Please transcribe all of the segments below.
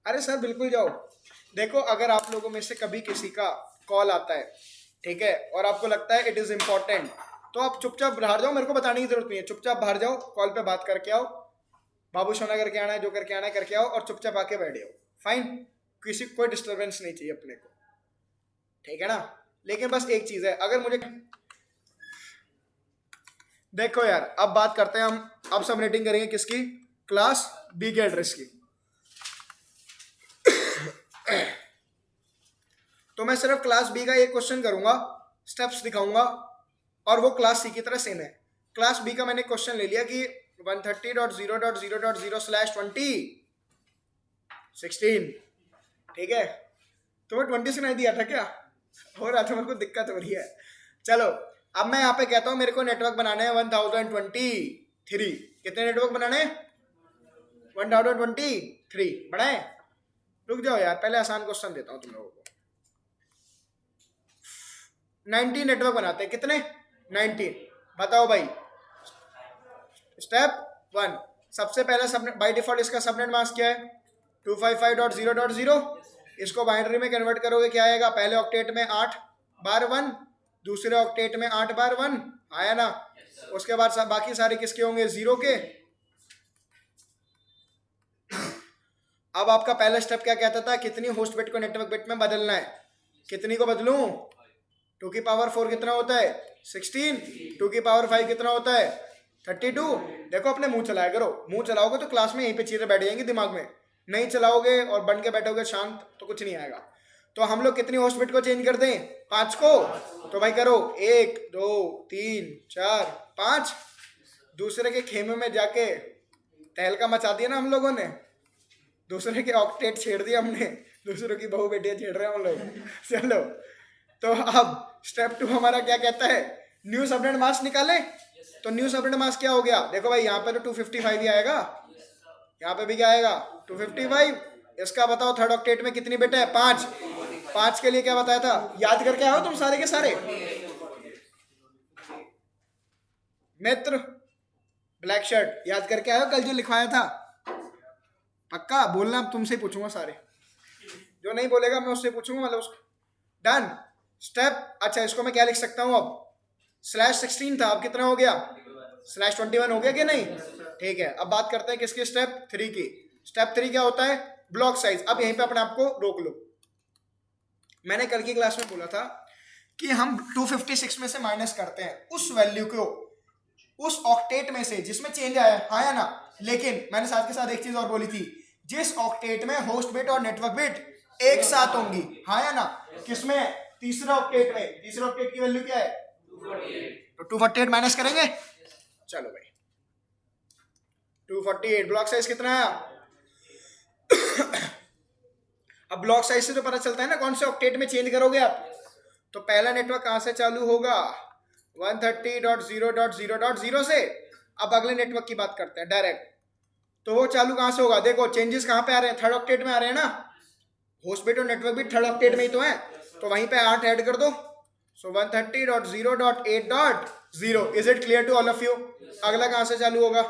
अरे सर बिल्कुल जाओ। देखो अगर आप लोगों में से कभी किसी का कॉल आता है, ठीक है, और आपको लगता है इट इज इम्पोर्टेंट, तो आप चुपचाप बाहर जाओ, मेरे को बताने की जरूरत नहीं है, चुपचाप बाहर जाओ, कॉल पे बात करके आओ, बाबू सोना करके आना है, जो करके आना है करके आओ, और चुपचाप आके बैठ जाओ। फाइन, किसी कोई डिस्टर्बेंस नहीं चाहिए अपने को, ठीक है ना। लेकिन बस एक चीज है, अगर मुझे देखो यार, अब बात करते हैं हम, अब सब रेटिंग करेंगे किसकी, क्लास बी के एड्रेस की। तो मैं सिर्फ क्लास बी का एक क्वेश्चन करूंगा, स्टेप्स दिखाऊंगा, और वो क्लास सी की तरह सेम है। क्लास बी का मैंने क्वेश्चन ले लिया कि 130.0.0.0/20, ठीक है। तो मैं 20 से नहीं दिया था क्या, हो रहा था, मेरे को दिक्कत हो रही है। चलो अब मैं यहाँ पे कहता हूँ मेरे को नेटवर्क बनाने हैं 1023। कितने नेटवर्क बनाने हैं? 1023 बनाए। रुक जाओ यार, पहले आसान क्वेश्चन देता हूँ तुम लोगों को। 19 नेटवर्क बनाते हैं, कितने? 19। बताओ भाई, स्टेप 1, सबसे पहला सबनेट, बाय डिफॉल्ट इसका सबनेट मास्क क्या है? 255.0.0। इसको बाइनरी में कन्वर्ट करोगे क्या आएगा? पहले ऑक्टेट में 8 बार 1, दूसरे ऑक्टेट में 8 बार 1, आया ना। उसके बाद बाकी सारे किसके होंगे? 0 के। अब आपका पहला स्टेप क्या कहता था? कितनी होस्ट बिट को नेटवर्क बिट में बदलना है? कितनी को बदलूं? 2 की पावर 4 कितना होता है? 16। 2 की पावर 5 कितना होता है? 32। देखो अपने मुंह चलाया करो, मुंह चलाओगे तो क्लास में यहीं पे चीजें बैठ जाएंगी दिमाग में, नहीं चलाओगे और बन के बैठोगे शांत तो कुछ नहीं आएगा। तो हम लोग कितनी होस्ट बिट को चेंज कर दें? 5 को। तो भाई करो, 1 2 3 4 5। दूसरे के खेमे में जाके तहलका मचा दिया ना हम लोगों ने, दूसरे के ऑक्टेट छेड़ दिया हमने, दूसरों की बहू बेटियां छेड़ रहे हैं हम लोग। चलो, तो अब स्टेप 2 हमारा क्या कहता है? न्यू सबनेट मास्क निकाले। तो न्यू सबनेट मास्क क्या हो गया? देखो भाई यहाँ पे तो 255 ही आएगा, यहाँ पे भी क्या आएगा? 255। इसका बताओ थर्ड ऑक्टेट में कितनी बिट है? 5। 5 के लिए क्या बताया था? याद करके आओ तुम सारे के सारे मित्र। ब्लैक शर्ट याद करके आयो कल जो लिखवाया था, पक्का बोलना। अब तुमसे पूछूंगा सारे, जो नहीं बोलेगा मैं उससे पूछूंगा, मतलब उसको। डन। स्टेप, अच्छा इसको मैं क्या लिख सकता हूँ अब? /16 था, अब कितना हो गया? /21 हो गया कि नहीं? ठीक है, अब बात करते हैं किसकी? स्टेप 3 की। स्टेप 3 क्या होता है? Block size. अब यहीं पे अपने आप को रोक लो। मैंने कल की क्लास में बोला था कि हम 256 में से माइनस करते हैं उस वैल्यू को उस ऑक्टेट में से जिसमें चेंज आया, हाँ या ना। लेकिन मैंने साथ के साथ एक चीज और बोली थी, जिस ऑक्टेट में होस्ट बिट और नेटवर्क बिट एक साथ होंगी, हाँ या ना। किसमें? तीसरा ऑक्टेट में। तीसरा ऑक्टेट की वैल्यू क्या है? 248। तो 248 माइनस करेंगे। चलो भाई 248। ब्लॉक साइज कितना आया? अब ब्लॉक साइज से तो पता चलता है ना कौन से ऑक्टेट में चेंज करोगे आप। तो पहला नेटवर्क कहां से चालू होगा? 130.0.0.0 से। अब अगले नेटवर्क की बात करते हैं डायरेक्ट। तो वो चालू कहां से होगा? देखो चेंजेस कहां पे आ रहे हैं? थर्ड ऑक्टेट में आ रहे हैं ना। होस्ट बिट और नेटवर्क बिट थर्ड ऑक्टेट में ही तो है, तो वहीं पे 8 ऐड कर दो। So 130.0.8.0। Is it clear to all of you? अगला कहां से चालू होगा?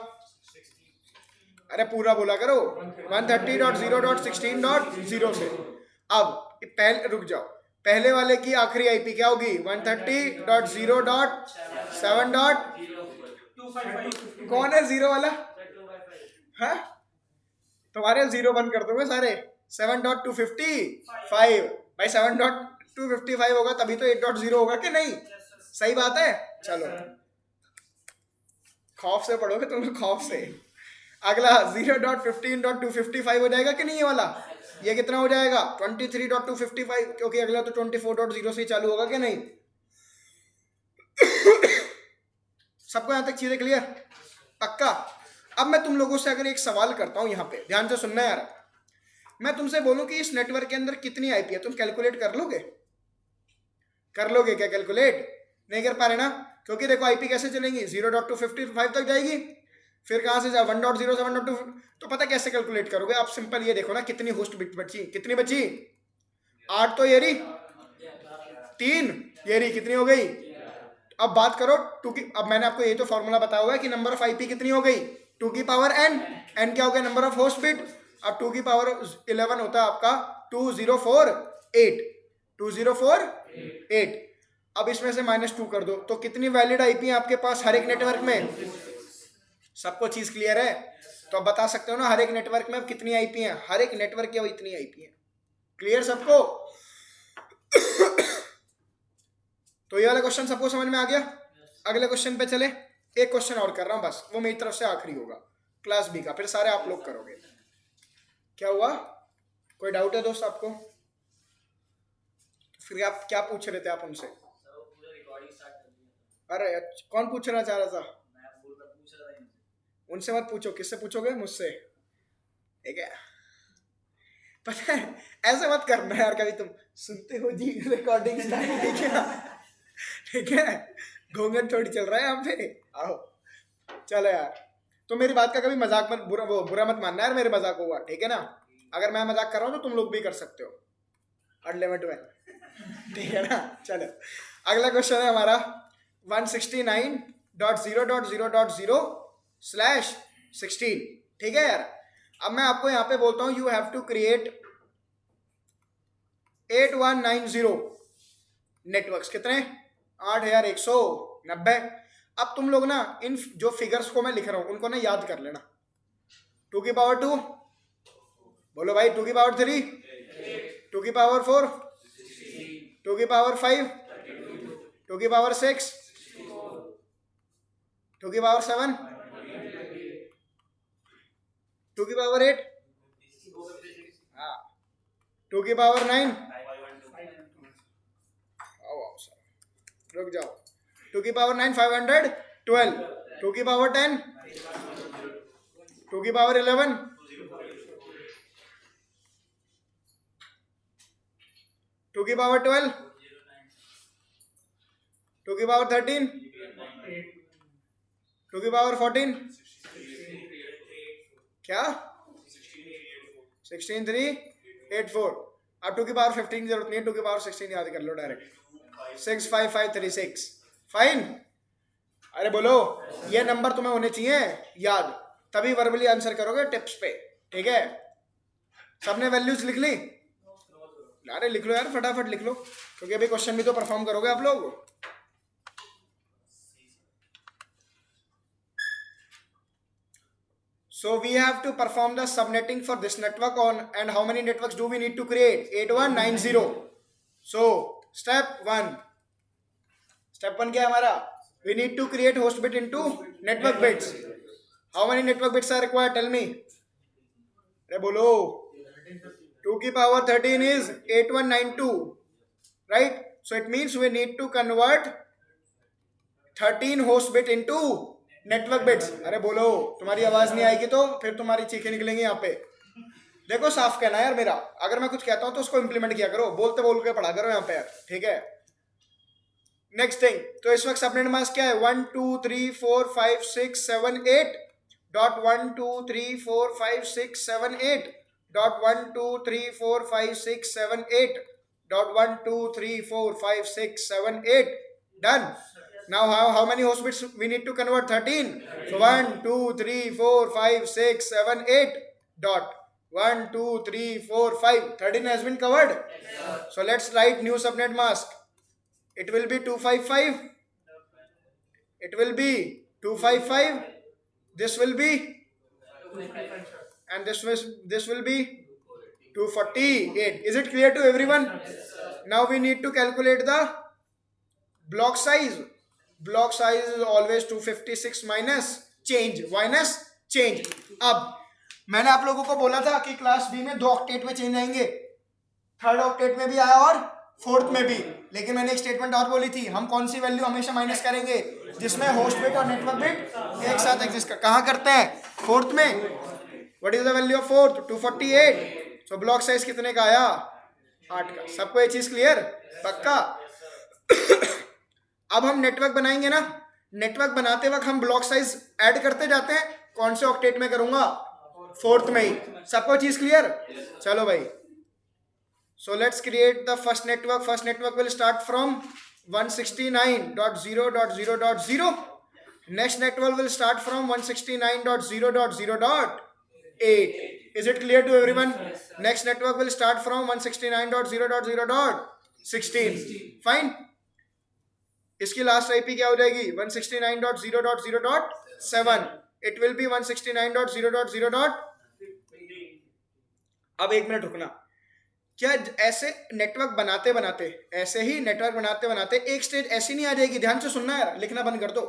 अरे पूरा बोला करो। 130.0.16.0 से। अब पहले रुक जाओ, पहले वाले की आखिरी आईपी क्या होगी? 130.0.7. कौन है जीरो वाला? हाँ, तुम्हारे 0 बंद कर दोगे सारे। 7.255 भाई, 7.255 होगा तभी तो 8.0 होगा कि नहीं? सही बात है। चलो खौफ से पढ़ोगे तुम, खौफ से। अगला 0.15.255 हो जाएगा कि नहीं ये वाला? ये कितना हो जाएगा? 23.255, क्योंकि अगला तो 24.0 से चालू होगा कि नहीं? सबको यहां तक चीजें क्लियर? पक्का। अब मैं तुम लोगों से अगर एक सवाल करता हूं, यहां पे ध्यान से सुनना यार। मैं तुमसे बोलूं कि इस नेटवर्क के अंदर कितनी आईपी है, तुम कैलकुलेट कर लोगे? कर लोगे क्या कैलकुलेट? नहीं कर पा रहे ना, क्योंकि देखो आईपी कैसे चलेंगी? 0.255 तक जाएगी, फिर कहां से जाए 1.0 से 1.2। तो पता कैसे कैलकुलेट करोगे आप? सिंपल ये देखो ना, कितनी होस्ट बिट बची? कितनी बची? 8 तो ये रही, 3 ये रही, कितनी हो गई? अब बात करो 2 की। अब मैंने आपको ये तो फॉर्मूला बताया हुआ है कि नंबर ऑफ आईपी कितनी हो गई? 2 की पावर n। n क्या हो गया? Number of host bit. अब 2 की पावर 11 होता है आपका 2048, 2048। अब इसमें से -2 कर दो, तो कितनी वैलिड आईपी है आपके पास हर एक नेटवर्क में? सबको चीज क्लियर है? तो आप बता सकते हो ना हर एक नेटवर्क में कितनी आईपी है, हर एक नेटवर्क की इतनी आईपी है। क्लियर सबको? तो ये वाला क्वेश्चन सबको समझ में आ गया? अगले क्वेश्चन पे चले। एक क्वेश्चन और कर रहा हूं बस, वो मेरी तरफ से आखिरी होगा क्लास बी का, फिर सारे आप लोग करोगे। क्या हुआ? कोई डाउट है दोस्त आपको? फिर आप क्या पूछ रहे थे आप उनसे? अरे कौन पूछना चाह रहा था? उनसे मत पूछो। किससे पूछोगे? मुझसे, ठीक है? पता है ऐसे मत करना यार कभी, तुम सुनते हो जी रिकॉर्डिंग स्टार्ट, ठीक है? ठीक है, घोंघट थोड़ी चल रहा है यहाँ पे। आओ चलो यार, तो मेरी बात का कभी मजाक मत, बुरा मत मानना यार, मेरे मजाक हुआ, ठीक है ना? अगर मैं मजाक कर रहा हूँ तो तुम लोग भी कर सकते हो अनलिमिट में, ठीक है ना? चलो अगला क्वेश्चन है हमारा 169.0.0.0/16, ठीक है यार? अब मैं आपको यहाँ पे बोलता हूँ you have to create 8190 networks. कितने? 8190। अब तुम लोग ना इन जो फिगर्स को मैं लिख रहा हूं उनको ना याद कर लेना। 2 की पावर 2, बोलो भाई, 2 की पावर 3, 2 की पावर 4, 2 की पावर 5, 2 की पावर 6, 2 की पावर 7, 2 की पावर 8, हाँ 2 की पावर 9, रुक जाओ, 2 की पावर 9 512, 2 की पावर 10, 2 की पावर 11, 2 की पावर 12, 2 की पावर 13, 2 की पावर 14, क्या 16 3 8 4। अब 2 की पावर 15 की जरूरत नहीं है, 2 की पावर 16 याद कर लो डायरेक्ट, 6 5 5 3 6। फाइन? अरे बोलो, ये नंबर तुम्हें होने चाहिए याद, तभी वर्बली आंसर करोगे टिप्स पे, ठीक है? सबने वैल्यूज लिख ली? अरे लिख लो यार, फटाफट लिख लो, क्योंकि अभी क्वेश्चन भी तो परफॉर्म करोगे आप लोग। So we have to perform the subnetting for this network on, and how many networks do we need to create? 8190. So step 1 क्या है हमारा? We need to create host bit into network bits. How many network bits are required? Tell me. अरे बोलो, 2 की power 13 is 8192, right? So it means we need to convert 13 host bit into network bits. अरे बोलो, तुम्हारी आवाज नहीं आएगी तो फिर तुम्हारी चीखें निकलेंगी यहाँ पे। देखो साफ कहना यार मेरा, अगर मैं कुछ कहता हूँ तो उसको इंप्लीमेंट किया करो, बोलते बोल के पढ़ा करो यहाँ पे, ठीक है? नेक्स्ट थिंग, तो इस वक्त सबनेट मास्क क्या है? 1 2 3 4 5 6 7 8 dot 1 2 3 4 5 6 7 8 dot 1 2 3 4 5 6 7 8 dot 1 2 3 4 5 6 7 8। Done. Now how many host bits we need to convert? 13. So 1 2 3 4 5 6 7 8 dot 1 2 3 4 5, 13 has been covered. So let's write new subnet mask. It will be 255. It will be 255. This will be, and this will be 248. Is it clear to everyone? Now we need to calculate the block size. Block size is always 256 minus change. अब मैंने आप लोगों को बोला था कि class B में 2 octet में चेंज आएंगे, 3rd ऑक्टेट में भी आया और 4th में भी, लेकिन मैंने एक स्टेटमेंट और बोली थी, हम कौन सी वैल्यू हमेशा माइनस करेंगे? जिसमें होस्ट बिट और नेटवर्क बिट एक साथ एग्जिस्ट कर। कहाँ करते हैं? 4th में। What is the value of 4th? 248। So block size कितने का आया? 8 का। सबको ये चीज क्लियर? पक्का? अब हम नेटवर्क बनाएंगे ना, नेटवर्क बनाते वक्त हम ब्लॉक साइज ऐड करते जाते हैं। कौन से ऑक्टेट में करूंगा? 4th में ही। सबको चीज क्लियर? चलो भाई, so let's create the first network. First network will start from 169.0.0.0. Next network will start from 169.0.0. 8. Is it clear to everyone? Next network will start from 169.0.0.16. Fine. इसकी लास्ट आईपी क्या हो जाएगी? 169.0.0.7. It will be 169.0.0. अब एक minute रुकना. क्या ऐसे network बनाते बनाते, ऐसे ही नेटवर्क बनाते बनाते एक स्टेज ऐसी नहीं आ जाएगी? ध्यान से सुनना यार, लिखना बंद कर दो,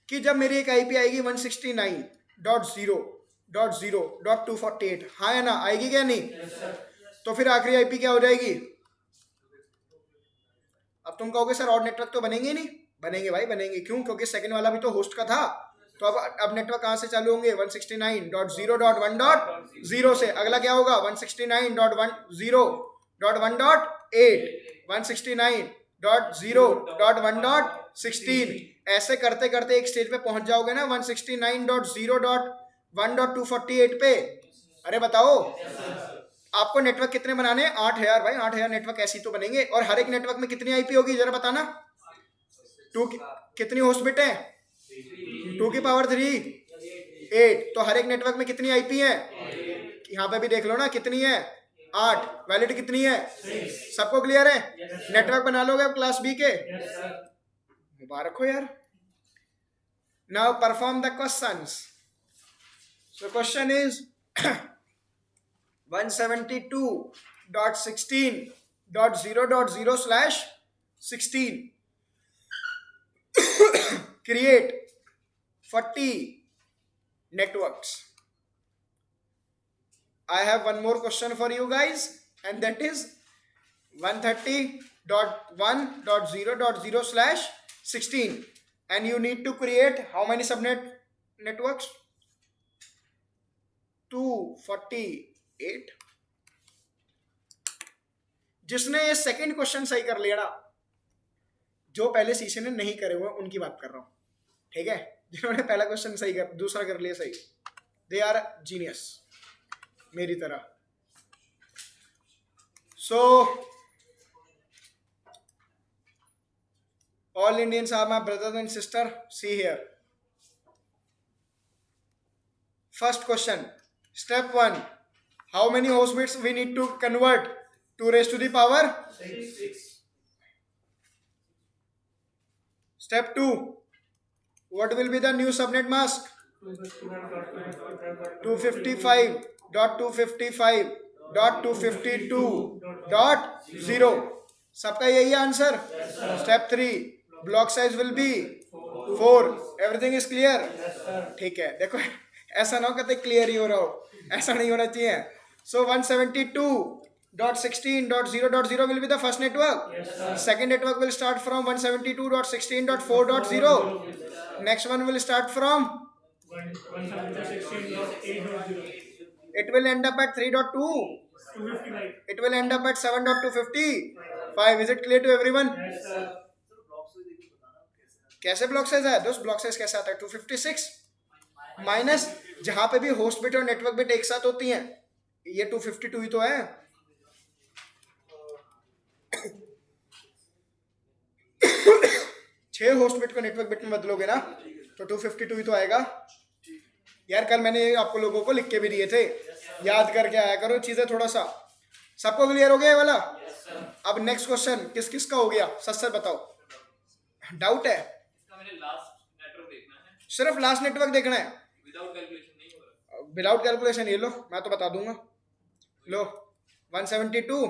कि जब मेरी एक आईपी आएगी 169.0.0.248. हाँ या ना? आएगी क्या नहीं? तो फिर आखिरी आईपी क्या हो जाएगी? अब तुम कहोगे सर और नेटवर्क तो बनेंगे नहीं. बनेंगे भाई, बनेंगे. क्यों? क्योंकि सेकंड वाला भी तो होस्ट का था. तो अब नेटवर्क कहां से चालू होंगे? 169.0.1.0 से. अगला क्या होगा? 169.1.0.1.8, 169.0.1.16. ऐसे करते करते एक स्टेज पे पहुंच जाओगे ना 169.0.1.248 पे. अरे बताओ, आपको नेटवर्क कितने बनाने हैं? 8,000 भाई, 8,000 नेटवर्क ऐसी तो बनेंगे. और हर एक नेटवर्क में कितनी आईपी होगी जरा बताना? 2. कितनी होस्ट बिट है? 2 की पावर 3, 8. तो हर एक नेटवर्क में कितनी आईपी है? यहाँ पे भी देख लो ना कितनी है? 8. वैलिड कितनी है? सबको क्लियर है? नेटवर्क बना लोगे अब क्लास बी के? मुबारक हो यार. Now perform the questions. So question is 172.16.0.0/16 create 40 networks. I have one more question for you guys, and that is 130.1.0.0/16, and you need to create how many subnet networks? 248. जिसने ये second question सही कर लिया ना, जो पहले CC ने नहीं करे हुए उनकी बात कर रहा हूं, ठीक है? जिन्होंने पहला क्वेश्चन सही कर, दूसरा कर लिया सही, दे आर जीनियस मेरी तरह. सो all Indians are my brothers and sister. See here. First question. Step 1. How many host bits we need to convert? 2 raised to the power 6. Step 2. What will be the new subnet mask? 255.255.252.0. सबका यही answer? Step 3. Block size will be 4. Everything is clear? ठीक है. देखो ऐसा ना हो कहते clear ही हो रहा हो, ऐसा नहीं होना चाहिए. So 172.16.0.0 will be the first network. Second network will start from 172.16.4.0. Next one will start from 172.16.8.0. it will end up at 3.2. 255. It will end up at 7.255. Is it clear to everyone? Yes, sir. कैसे block size है दोस्त? Block size कैसे आता है? 256 minus जहां पे भी host bit और नेटवर्क बिट एक साथ होती हैं, ये 252 ही तो है. छह होस्ट बिट को नेटवर्क बिट में बदलोगे ना तो 252 ही तो आएगा यार. कल मैंने आपको लोगों को लिख के भी दिए थे, याद करके आया करो चीजें थोड़ा सा. सबको क्लियर हो गया ये वाला? अब नेक्स्ट क्वेश्चन किस किस का हो गया? सच सच बताओ, डाउट है? सिर्फ लास्ट नेटवर्क देखना है, विदाउट कैलकुलेशन. ये लो मैं तो बता दूंगा. लो 172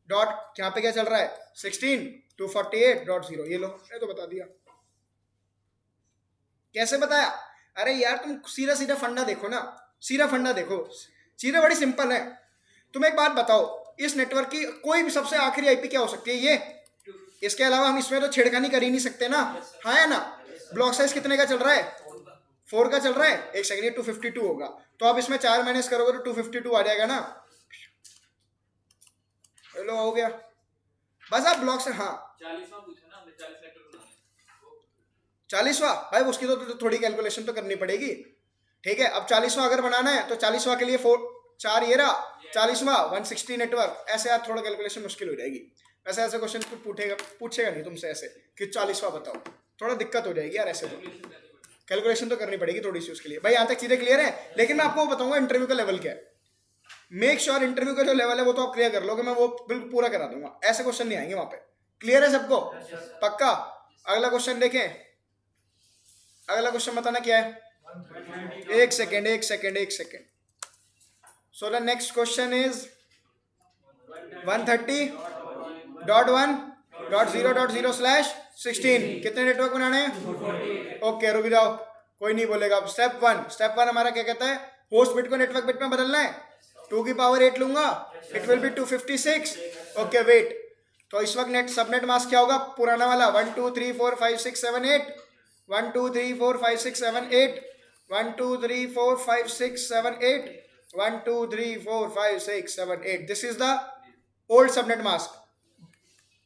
डॉट यहाँ पे क्या चल रहा है? 16 248.0. ये लो मैं तो बता दिया. कैसे बताया? अरे यार तुम सीधा सीधा फंडा देखो ना, सीधा फंडा देखो, चीजें बड़ी सिंपल है. तुम एक बात बताओ, इस नेटवर्क की कोई भी सबसे आखिरी आईपी क्या हो सकती है? ये. इसके अलावा हम इसमें तो छेड़खानी कर ही नहीं सकते ना. हाँ या ना? ब्लॉक साइज कितने का चल रहा है? 4 का चल रहा है. एक सेकंड, 252 होगा तो आप इसमें 4 माइनस करोगे तो 252 आ जाएगा ना. लो हो गया बस. आप ब्लॉक से, हाँ 40वां भाई, उसकी तो थोड़ी कैलकुलेशन तो करनी पड़ेगी. ठीक है, अब 40वां अगर बनाना है तो 40वां के लिए 4 ये रहा, 40वां 160 नेटवर्क. ऐसे यार थोड़ा कैलकुलेशन मुश्किल हो जाएगी. वैसे ऐसे क्वेश्चन पूछेगा नहीं तुमसे ऐसे कि 40वां बताओ, थोड़ा दिक्कत हो जाएगी यार ऐसे तो. कैलकुलेशन तो करनी पड़ेगी थोड़ी सी उसके लिए। भाई यहाँ तक चीजें क्लियर है, लेकिन मैं आपको बताऊंगा इंटरव्यू का लेवल क्या है। मेक श्योर इंटरव्यू का जो लेवल है वो तो आप क्लियर कर लोगे, मैं वो बिल्कुल पूरा करा दूंगा, ऐसे क्वेश्चन नहीं आएंगे वहां पे। क्लियर है सबको? पक्का? अगला क्वेश्चन देखें, अगला क्वेश्चन बताना क्या है। एक second. So the next question is 130.1.0.0/16 कितने नेटवर्क बनाने हैं? ओके रुक जाओ, कोई नहीं बोलेगा। स्टेप वन हमारा क्या कहता है, होस्ट बिट को नेटवर्क बिट में बदलना है। 2 की पावर 8 लूंगा, it will be 256। Okay wait, तो इस वक्त नेट सबनेट मास्क क्या होगा, पुराना वाला 1 2 3 4 5 6 7 8 1 2 3 4 5 6 7 8 1 2 3 4 5 6 7 8 1 2 3 4 5 6 7 8। This is the old subnet mask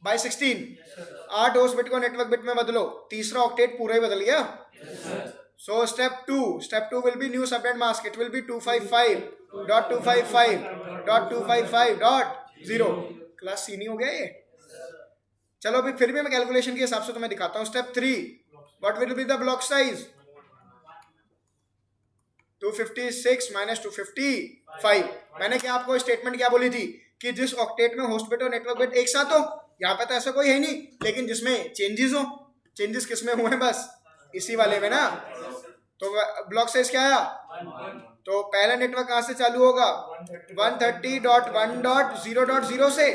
by 16। 8 host bit को नेटवर्क बिट में बदलो, तीसरा ऑक्टेट पूरा ही बदल गया। So step two will be new subnet mask, it will be 255.255.255.0। Class C नहीं हो गया ये? चलो अभी फिर भी मैं कैलकुलेशन के हिसाब से तुम्हें दिखाता हूँ। Step 3, what will be the block size, 256 minus 255। मैंने क्या आपको स्टेटमेंट क्या बोली थी कि जिस ऑक्टेट में होस्ट बिट और नेटवर्क बिट एक साथ हो, यहाँ पे तो ऐसा कोई है नहीं, लेकिन जिसमें चेंजेस हो। चेंजेस किसमें हुए हैं, बस इसी वाले में ना। तो ब्लॉक साइज क्या आया, तो पहला नेटवर्क कहाँ से चालू होगा, 130.1.0.0 से।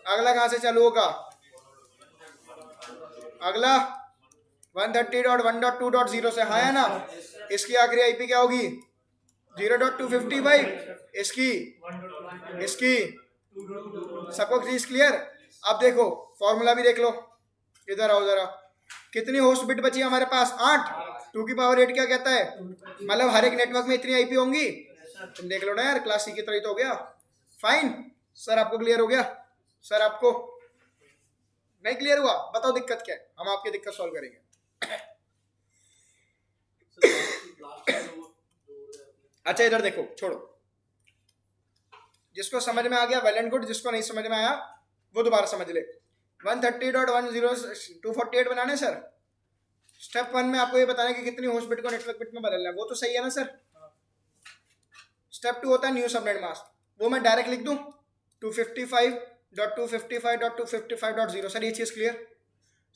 अगला कहाँ से चालू होगा, अगला 130.1.2.0 से, हाँ है ना। इसकी आखिरी आईपी क्या होगी, 0.255। इसकी सबको चीज क्लियर। अब देखो फॉर्मूला भी देख लो, इधर आओ जरा। कितनी होस्ट बिट बची है हमारे पास, 8। 2 की पावर 8 क्या कहता है, मतलब हर एक नेटवर्क में इतनी आईपी होंगी। तुम देख लो ना यार, क्लास सी की तरह तो हो गया। फाइन सर, आपको क्लियर हो गया? सर आपको नहीं क्लियर हुआ, बताओ दिक्कत क्या है, हम आपकी दिक्कत सॉल्व करेंगे। अच्छा इधर देखो, छोड़ो, जिसको समझ में आ गया वेल एंड गुड, जिसको नहीं समझ में आया वो दोबारा समझ ले। 130.10 248 बनाने सर। स्टेप 1 में आपको ये बताना है कि कितनी होस्ट बिट को नेटवर्क बिट में बदलना है, वो तो सही है ना सर। स्टेप 2 होता है न्यू सबनेट मास्क, वो मैं डायरेक्ट लिख दूं 255.255.255.0। सर ये चीज क्लियर।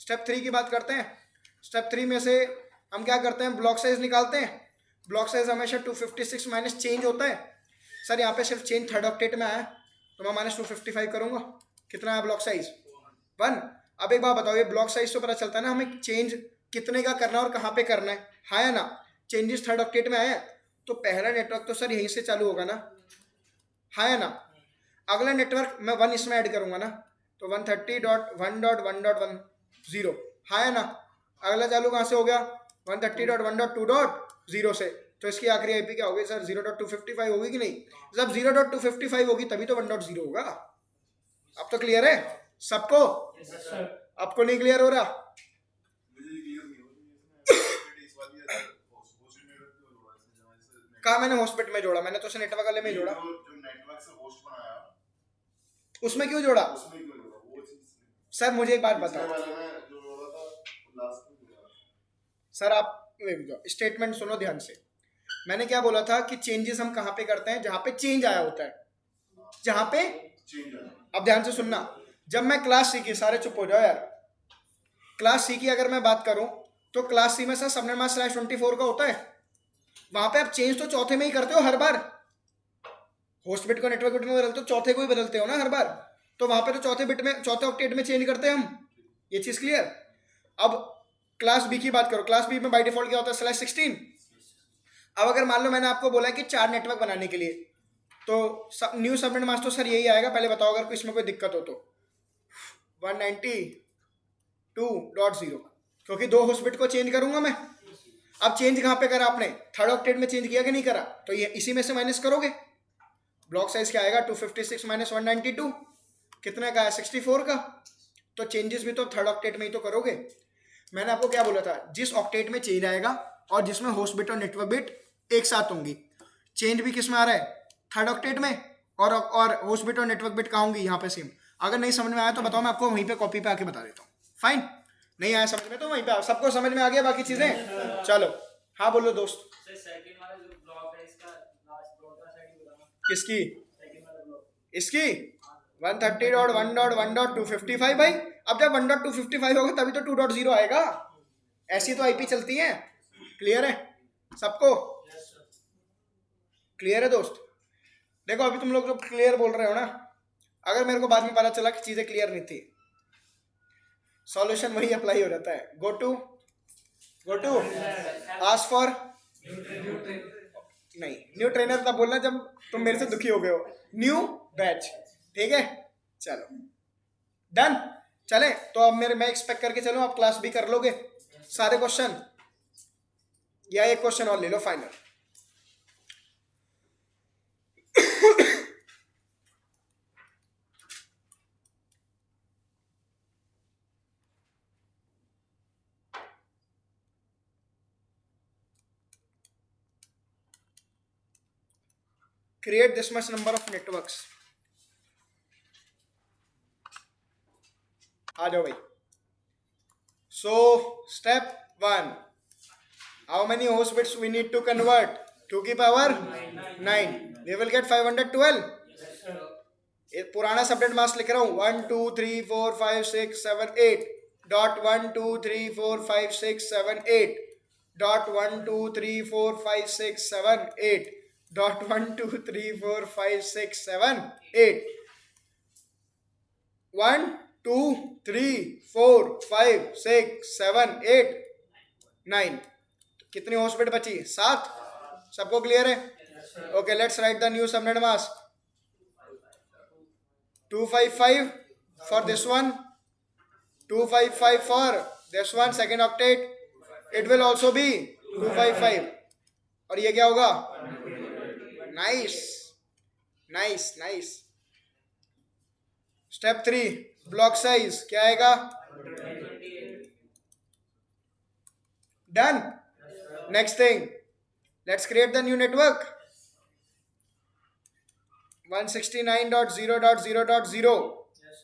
स्टेप 3 की बात करते हैं। स्टेप 3 में से हम क्या करते हैं, ब्लॉक साइज निकालते हैं। ब्लॉक साइज हमेशा 256 माइनस चेंज होता है। सर यहाँ पे सिर्फ चेंज थर्ड ऑक्टेट में आया, तो मैं माइनस 255 करूंगा। कितना है ब्लॉक साइज, 1। अब एक बात बताओ, ये ब्लॉक साइज तो पता चलता है ना हमें चेंज कितने का करना है और कहाँ पे करना है, हाँ है ना। चेंजेस थर्ड ऑक्टेट में आया, तो पहला नेटवर्क तो सर यहीं से चालू होगा ना, हाँ है ना। अगला नेटवर्क मैं 1 इसमें ऐड करूंगा ना, तो 130.1.1.10, हाँ है ना। अगला चालू कहाँ से हो गया, 130.1.2.0 से। तो इसकी आखिरी आईपी क्या होगी सर, 0.255 होगी कि नहीं। जब 0.255 होगी तभी तो 1.0 होगा। अब तो क्लियर है सबको? आपको नहीं क्लियर हो रहा? कहा मैंने होस्ट बिट में जोड़ा, मैंने तो उसे नेटवर्क वाले में जोड़ा। जो नेटवर्क से होस्ट बनाया उसमें क्यों जोड़ा उसमें क्यों जोड़ा, वो चीज सर, मुझे एक बात बताओ। वाले में जो जोड़ा था लास्ट में जोड़ा। सर आप स्टेटमेंट सुनो ध्यान से। मैंने क्या बोला था कि चेंजेस हम कहाँ पे करते हैं, जहां पे चेंज आया होता है, जहां पे चेंज है। अब ध्यान से सुनना। जब मैं क्लास सी की, सारे चुप हो जाओ यार, क्लास सी की अगर मैं बात करूं तो क्लास सी में सर सबनेट मास्क /24 का होता है। वहां पे आप चेंज तो चौथे में ही करते हो हर बार। होस्ट बिट को नेटवर्क बिट में बदलते हो, चौथे को ही बदलते हो ना हर बार। तो वहां पे तो चौथे बिट में, चौथे ऑक्टेट में चेंज करते हैं हम। ये चीज क्लियर। अब क्लास बी की बात करो, क्लास बी में बाय डिफॉल्ट क्या होता है, /16। अब अगर मान लो मैंने आपको बोला है कि 4 नेटवर्क बनाने के लिए, तो न्यू सबनेट मास्क तो सर यही आएगा। पहले बताओ अगर इसमें कोई दिक्कत हो तो 192.0, क्योंकि 2 होस्ट बिट को चेंज करूंगा मैं। अब चेंज कहाँ पे करा आपने, थर्ड ऑक्टेट में चेंज किया कि नहीं करा, तो ये इसी में से माइनस करोगे। ब्लॉक साइज क्या आएगा, 256 माइनस 192, कितने का है, 64 का। तो चेंजेस भी तो थर्ड ऑक्टेट में ही तो करोगे। मैंने आपको क्या बोला था, जिस ऑक्टेट में चेंज आएगा और जिसमें होस्ट बिट और नेटवर्क बिट एक साथ होंगी, चेंज भी किस में आ रहा है, थर्ड ऑक्टेट में, और होस्ट बिट और नेटवर्क बिट कहाँ होंगी, यहाँ पे सेम। अगर नहीं समझ में आया तो बताओ, मैं आपको वहीं पे कॉपी पे आके बता देता हूँ। फाइन, नहीं आया समझ में तो वहीं पे आओ। सबको समझ में आ गया बाकी चीजें, चलो हाँ बोलो दोस्त। सर सेकंड वाला जो ब्लॉक है इसका लास्ट ब्लॉक का साइड बताना। किसकी? सेकंड वाला ब्लॉक। इसकी 130.1.1.255 भाई। अब जब 1.255 होगा तभी तो 2.0 आएगा। ऐसी तो आईपी चलती है। क्लियर है सबको? Yes sir. क्लियर है दोस्त? देखो अभी तुम लोग जो क्लियर बोल रहे हो ना, अगर मेरे को बाद में पता चला कि चीजें क्लियर नहीं थी, सॉल्यूशन वही अप्लाई हो जाता है। गो टू आस्क फॉर, नहीं न्यू ट्रेनर तब बोलना जब तुम मेरे से दुखी हो गए हो। न्यू बैच, ठीक है चलो डन। चले तो अब मैं एक्सपेक्ट करके चलो आप क्लास भी कर लोगे सारे क्वेश्चन, या एक क्वेश्चन और ले लो final. create this much number of networks। आ जाओ भाई। So step 1, how many host bits we need to convert? 2 की पावर 9, we will get 512। एक पुराना सबनेट मास्क लिख रहा हूँ 1 2 3 4 5 6 7 8 डॉट 1 2 3 4 5 6 7 8 डॉट 1 2 3 4 5 6 7 8 डॉट 1 2 3 4 5 6 7 8 1 2 3 4 5 6 7 8 9। कितनी होस्ट बिट बची? 7। सबको क्लियर है? Okay let's write the new subnet mask. 255 for this one, 255 for this one, second octet it will also be 255। और ये क्या होगा? Nice nice nice. Step 3, block size क्या आएगा? Done. Next thing, let's create the new network. 169.0.0.0।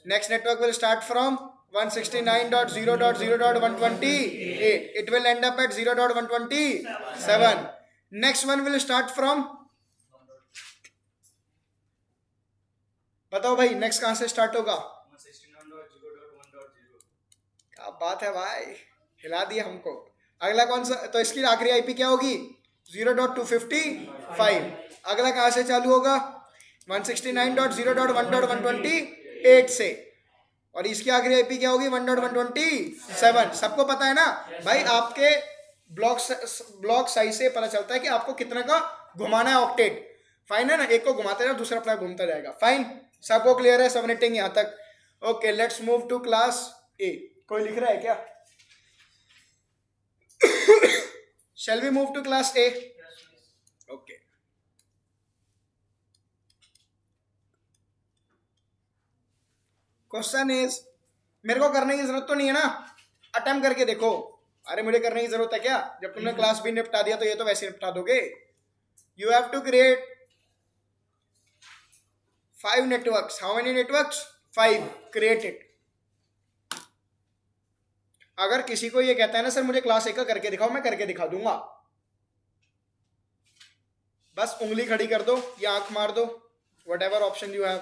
Next network will start from 169.0.0.128. It will end up at 0.127. Next one will start from, बताओ भाई next कहां से स्टार्ट होगा? 169.0.1.0। क्या बात है भाई, हिला दिया हमको। अगला कौन सा? तो इसकी आखिरी आईपी क्या होगी? 0.255। अगला कहां से चालू होगा? 169.0.1.128 से। और इसकी आखिरी आईपी क्या होगी? 1.127। सबको पता है ना भाई? आपके ब्लॉक साइज से पता चलता है कि आपको कितना का घुमाना है ऑक्टेट। फाइन है ना? एक को घुमाते जाओ दूसरा अपना घूमता जाएगा। फाइन, सबको क्लियर है सबनेटिंग यहां तक? Okay let's move to class A. कोई लिख रहा है क्या? Shall we move to class A? Okay. Question is, मेरे को करने की जरूरत तो नहीं है ना? अटेम्प्ट करके देखो। अरे मुझे करने की जरूरत है क्या? जब तुमने क्लास भी निपटा दिया तो ये तो वैसे निपटा दोगे। You have to create 5 networks. How many networks? 5। Create it. अगर किसी को ये कहता है ना सर मुझे क्लास ए का करके दिखाओ, मैं करके दिखा दूंगा। बस उंगली खड़ी कर दो या आंख मार दो, what ever option you have.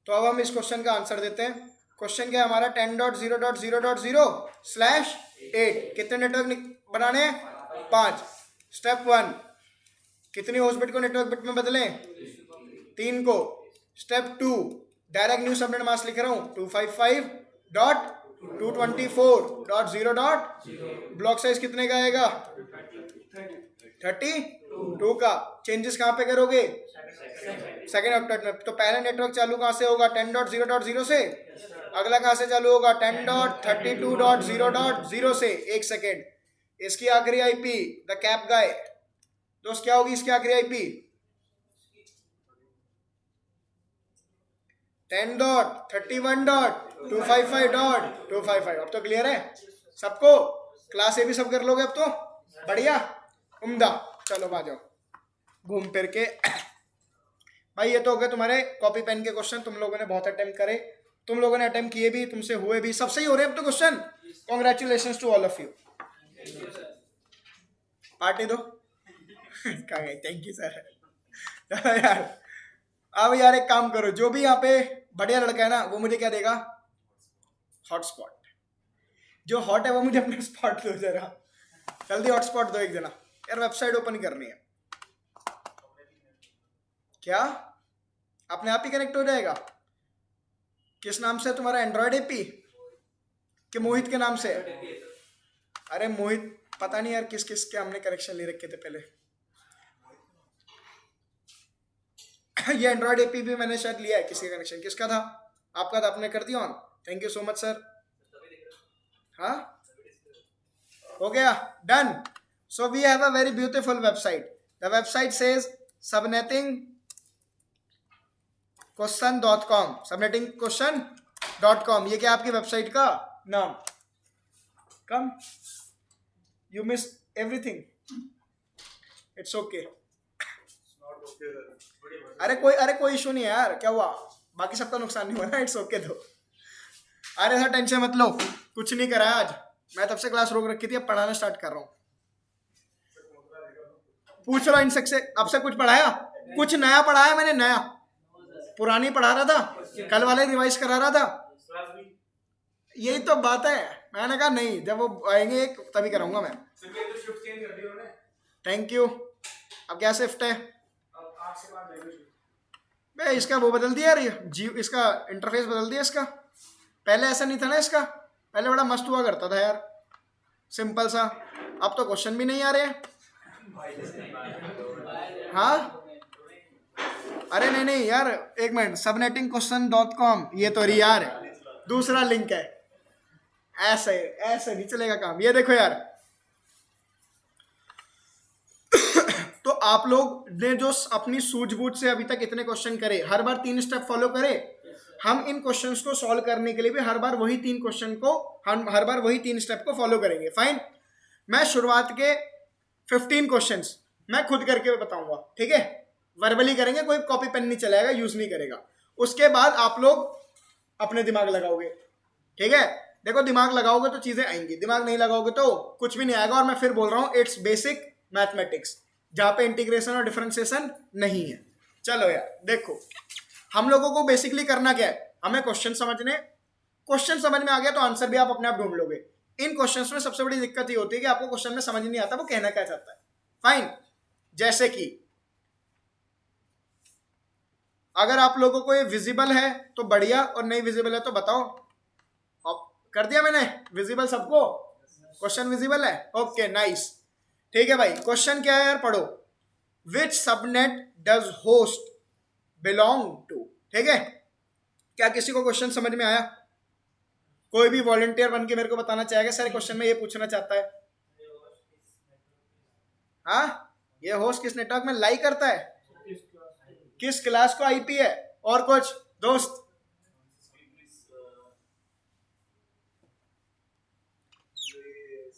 तो अब हम इस क्वेश्चन का आंसर देते हैं। क्वेश्चन क्या है हमारा? 10.0.0.0/8। कितने नेटवर्क बनाने हैं? 5। स्टेप 1, कितनी होस्ट बिट को नेटवर्क बिट में बदलें? 3 को। Step 2, direct new subnet mask लिख रहा हूं 255.224.0. ब्लॉक साइज कितने का आएगा? 32 का। चेंजेस कहां पे करोगे? सेकेंड ऑक्टेट में। तो पहला नेटवर्क चालू कहां से होगा? 10.0.0 से। अगला कहां से चालू होगा? 10.32.0.0 से। एक सेकेंड, इसकी आखिरी आईपी द कैप गाय दोस्त क्या होगी? इसकी आखिरी आईपी 10.31.255.255। अब तो क्लियर है सबको? क्लास ए भी सब कर लोगे अब तो? बढ़िया, उम्दा। चलो आ जाओ घूम फिर के। भाई ये तो हो गए तुम्हारे कॉपी पेन के क्वेश्चन। तुम लोगों ने बहुत अटेम्प्ट करे तुम लोगों ने अटेम्प्ट किए भी, तुमसे हुए भी, सबसे ही हो रहे हैं अब तो question. Congratulation to all of you. Party दो। कहाँ गए? Thank you sir. चलो यार, अब यार एक काम करो, जो भी यहाँ पे बढ़िया लड़का है ना वो मुझे क्या देगा? हॉटस्पॉट। जो हॉट है वो मुझे अपना स्पॉट दो जरा, जल्दी हॉटस्पॉट दो एक जना। यार वेबसाइट ओपन करनी है। क्या अपने आप ही कनेक्ट हो जाएगा? किस नाम से तुम्हारा? एंड्रॉयड एपी कि मोहित के नाम से? अरे मोहित पता नहीं यार किस किस के हमने कनेक्शन ले रखे थे पहले। ये एंड्रॉयड एपी भी मैंने शायद लिया है किसी का कनेक्शन। किसका था? आपका था, आपने कर दिया on. Thank you so much sir. हाँ हो गया, done. So we have a very beautiful website. The website says subnettingquestion.com, subnettingquestion.com। ये क्या आपकी वेबसाइट का नाम? Come you miss everything, it's okay. अरे कोई इशू नहीं है यार, क्या हुआ? बाकी सबका नुकसान नहीं हुआ ना, इट्स ओके दो। अरे सर टेंशन मत लो, कुछ नहीं करा आज, मैं तब से क्लास रोक रखी थी, अब पढ़ाना स्टार्ट कर रहा हूँ। पूछ लो इनसे, अब से कुछ पढ़ाया? कुछ नया पढ़ाया मैंने? नया पुरानी पढ़ा रहा था, कल वाले रिवाइज करा रहा था। यही तो बात है, मैंने कहा नहीं, जब वो आएंगे तभी कराऊंगा मैं। Thank you. अब क्या शिफ्ट है? बे इसका वो बदल दिया यार, ये इसका इंटरफेस बदल दिया इसका। पहले ऐसा नहीं था ना इसका, पहले बड़ा मस्त हुआ करता था यार, सिंपल सा। अब तो क्वेश्चन भी नहीं आ रहे हैं। हाँ अरे नहीं यार, एक मिनट, subnettingquestion.com ये तो यार दूसरा लिंक है। ऐसे ऐसे नहीं चलेगा काम। ये देखो यार, तो आप लोग ने जो अपनी सूझबूझ से अभी तक इतने क्वेश्चन करे, हर बार 3 स्टेप फॉलो करे। हम इन क्वेश्चंस को सॉल्व करने के लिए भी हर बार वही 3 क्वेश्चन को, हम हर बार वही 3 स्टेप को फॉलो करेंगे। फाइन, मैं शुरुआत के 15 क्वेश्चंस मैं खुद करके बताऊंगा, ठीक है? वर्बली करेंगे, कोई कॉपी पेन नहीं चलाएगा, यूज नहीं करेगा। उसके बाद आप लोग अपने दिमाग लगाओगे, ठीक है? देखो दिमाग लगाओगे तो चीजें आएंगी, दिमाग नहीं लगाओगे तो कुछ भी नहीं आएगा। और मैं फिर बोल रहा हूँ, इट्स बेसिक मैथमेटिक्स, जहाँ पे इंटीग्रेशन और डिफरेंशिएशन नहीं है। चलो यार देखो, हम लोगों को बेसिकली करना क्या है, हमें क्वेश्चन समझने, क्वेश्चन समझ में आ गया तो आंसर भी आप अपने आप ढूंढ लोगे। इन क्वेश्चंस में सबसे बड़ी दिक्कत ये होती है कि आपको क्वेश्चन में समझ नहीं आता वो कहना क्या चाहता है। फाइन, जैसे कि अगर आप लोगों को ये विजिबल है तो बढ़िया, और नहीं विजिबल है तो बताओ। अब कर दिया मैंने विजिबल सबको, क्वेश्चन विजिबल है, ओके नाइस। ठीक है भाई, क्वेश्चन क्या है यार, पढ़ो। Which subnet does host belong to? ठीक है, क्या किसी को क्वेश्चन समझ में आया? कोई भी वॉलंटियर बन के मेरे को बताना चाहेगा सर क्वेश्चन में ये पूछना चाहता है। हाँ, ये होस्ट किस नेटवर्क में लाई करता है, किस क्लास को आईपी है, और कुछ दोस्त?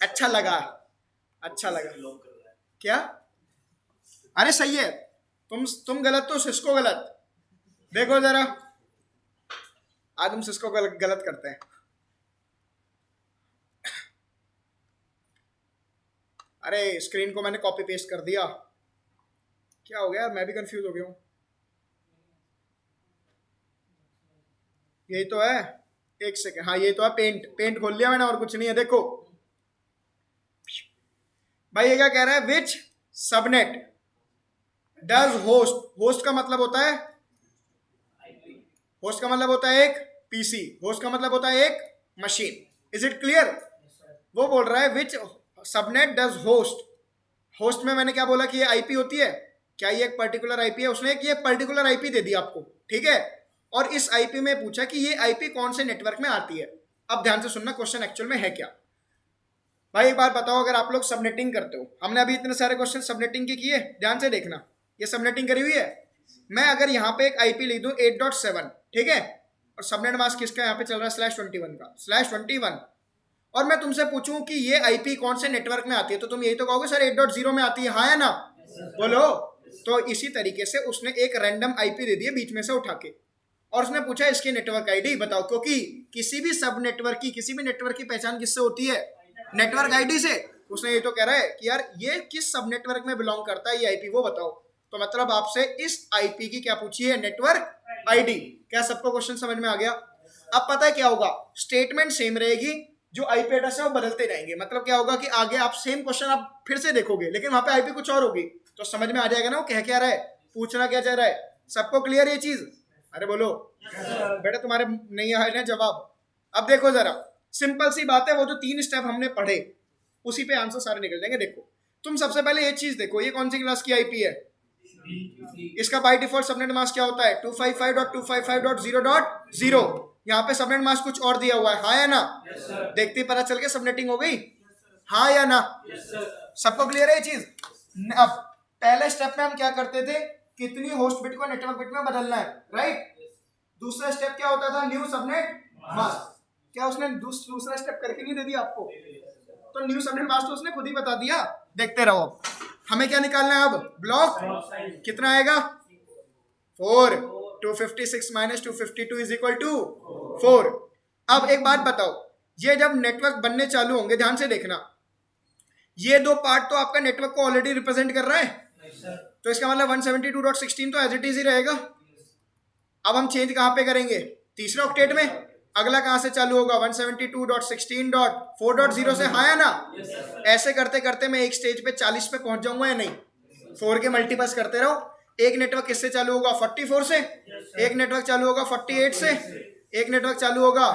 अच्छा लगा, अच्छा लगा क्या? अरे सही है, तुम गलत तो सिस्को गलत। देखो जरा, आज हम सिस्को गलत करते हैं। अरे स्क्रीन को मैंने कॉपी पेस्ट कर दिया, क्या हो गया? मैं भी कंफ्यूज हो गया हूँ। यही तो है, एक सेकेंड, हाँ यही तो है, पेंट खोल लिया मैंने, और कुछ नहीं है। देखो भाई ये क्या कह रहा है, विच सबनेट डज होस्ट, होस्ट का मतलब होता है, होस्ट का मतलब होता है एक पीसी, होस्ट का मतलब होता है एक मशीन। Is it clear? वो बोल रहा है विच सबनेट डज होस्ट। होस्ट में मैंने क्या बोला कि ये आईपी होती है, क्या ये एक पर्टिकुलर आईपी है? उसने एक ये पर्टिकुलर आईपी दे दी आपको, ठीक है? और इस आईपी में पूछा कि ये आईपी कौन से नेटवर्क में आती है। अब ध्यान से सुनना, क्वेश्चन एक्चुअल में है क्या। भाई एक बार बताओ, अगर आप लोग सबनेटिंग करते हो, हमने अभी इतने सारे क्वेश्चन सबनेटिंग के किए, ध्यान से देखना, ये सबनेटिंग करी हुई है। मैं अगर यहाँ पे एक आईपी लिख दूं 8.7, ठीक है, और सबनेट मास्क किसका यहाँ पे चल रहा है /21 का, /21, और मैं तुमसे पूछूं कि ये आईपी कौन से नेटवर्क में आती है, तो तुम यही तो कहोगे सर 8.0 में आती है, हाँ या ना? बोलो। तो इसी तरीके से उसने एक रैंडम आईपी दे दी है बीच में से उठा के, और उसने पूछा इसकी नेटवर्क आईडी बताओ, क्योंकि किसी भी सब नेटवर्क की, किसी भी नेटवर्क की पहचान किससे होती है? नेटवर्क आईडी से। उसने ये तो कह रहा है कि यार ये किस सब नेटवर्क में बिलोंग करता है, ये आईपी वो बताओ। तो मतलब आपसे इस आईपी की क्या पूछी है? Network ID. क्या सबको क्वेश्चन समझ में आ गया? अब पता है क्या होगा, स्टेटमेंट सेम रहेगी, जो आईपी एड्रेस है वो बदलते जाएंगे। मतलब क्या होगा कि आगे आप सेम क्वेश्चन आप फिर से देखोगे, लेकिन वहां पे आईपी कुछ और होगी, तो समझ में आ जाएगा ना वो कह क्या रहा है, पूछना क्या चाह रहा है। सबको क्लियर ये चीज? अरे बोलो बेटा, तुम्हारे नहीं आए ना जवाब। अब देखो जरा, सिंपल सी बात है, वो जो 3 स्टेप हमने पढ़े उसी पे आंसर सारे निकल जाएंगे। देखो तुम सबसे पहले ये चीज देखो, ये कौन सी क्लास की आईपी है? इसका बाय डिफॉल्ट सबनेट मास्क क्या होता है? 255.255.0.0। यहाँ पे सबनेट मास्क कुछ और दिया हुआ है, हाँ या ना? देखते ही पता चल के सबनेटिंग हो गई, हाँ या ना? सबको क्लियर है ये चीज? अब पहले स्टेप में हम क्या करते थे, कितनी होस्ट बिट को नेटवर्क बिट में बदलना है, राइट? दूसरा स्टेप क्या होता था? New subnet mask. क्या उसने दूसरा स्टेप करके नहीं दे दिया आपको? तो न्यू सबनेट मास्क तो उसने खुद ही बता दिया। देखते रहो, हमें क्या निकालना है अब? ब्लॉक कितना आएगा? 4। 256 माइनस 252 इज इक्वल टू 4। अब एक बात बताओ, ये जब नेटवर्क बनने चालू होंगे, ध्यान से देखना, ये दो पार्ट तो आपका नेटवर्क को ऑलरेडी रिप्रेजेंट कर रहा है, तो इसका मतलब 172.16 तो एज इट इज ही रहेगा। अब हम चेंज कहां पे करेंगे? तीसरे ऑक्टेट में। अगला कहां से चालू होगा? 172.16.4.0 से, हाँ या ना? ऐसे करते करते मैं एक स्टेज पे 40 पे पहुंच जाऊंगा या नहीं? 4 के मल्टीप्लस करते रहो। एक नेटवर्क किससे चालू होगा? 44 से। एक नेटवर्क चालू होगा 48 से। एक नेटवर्क चालू होगा,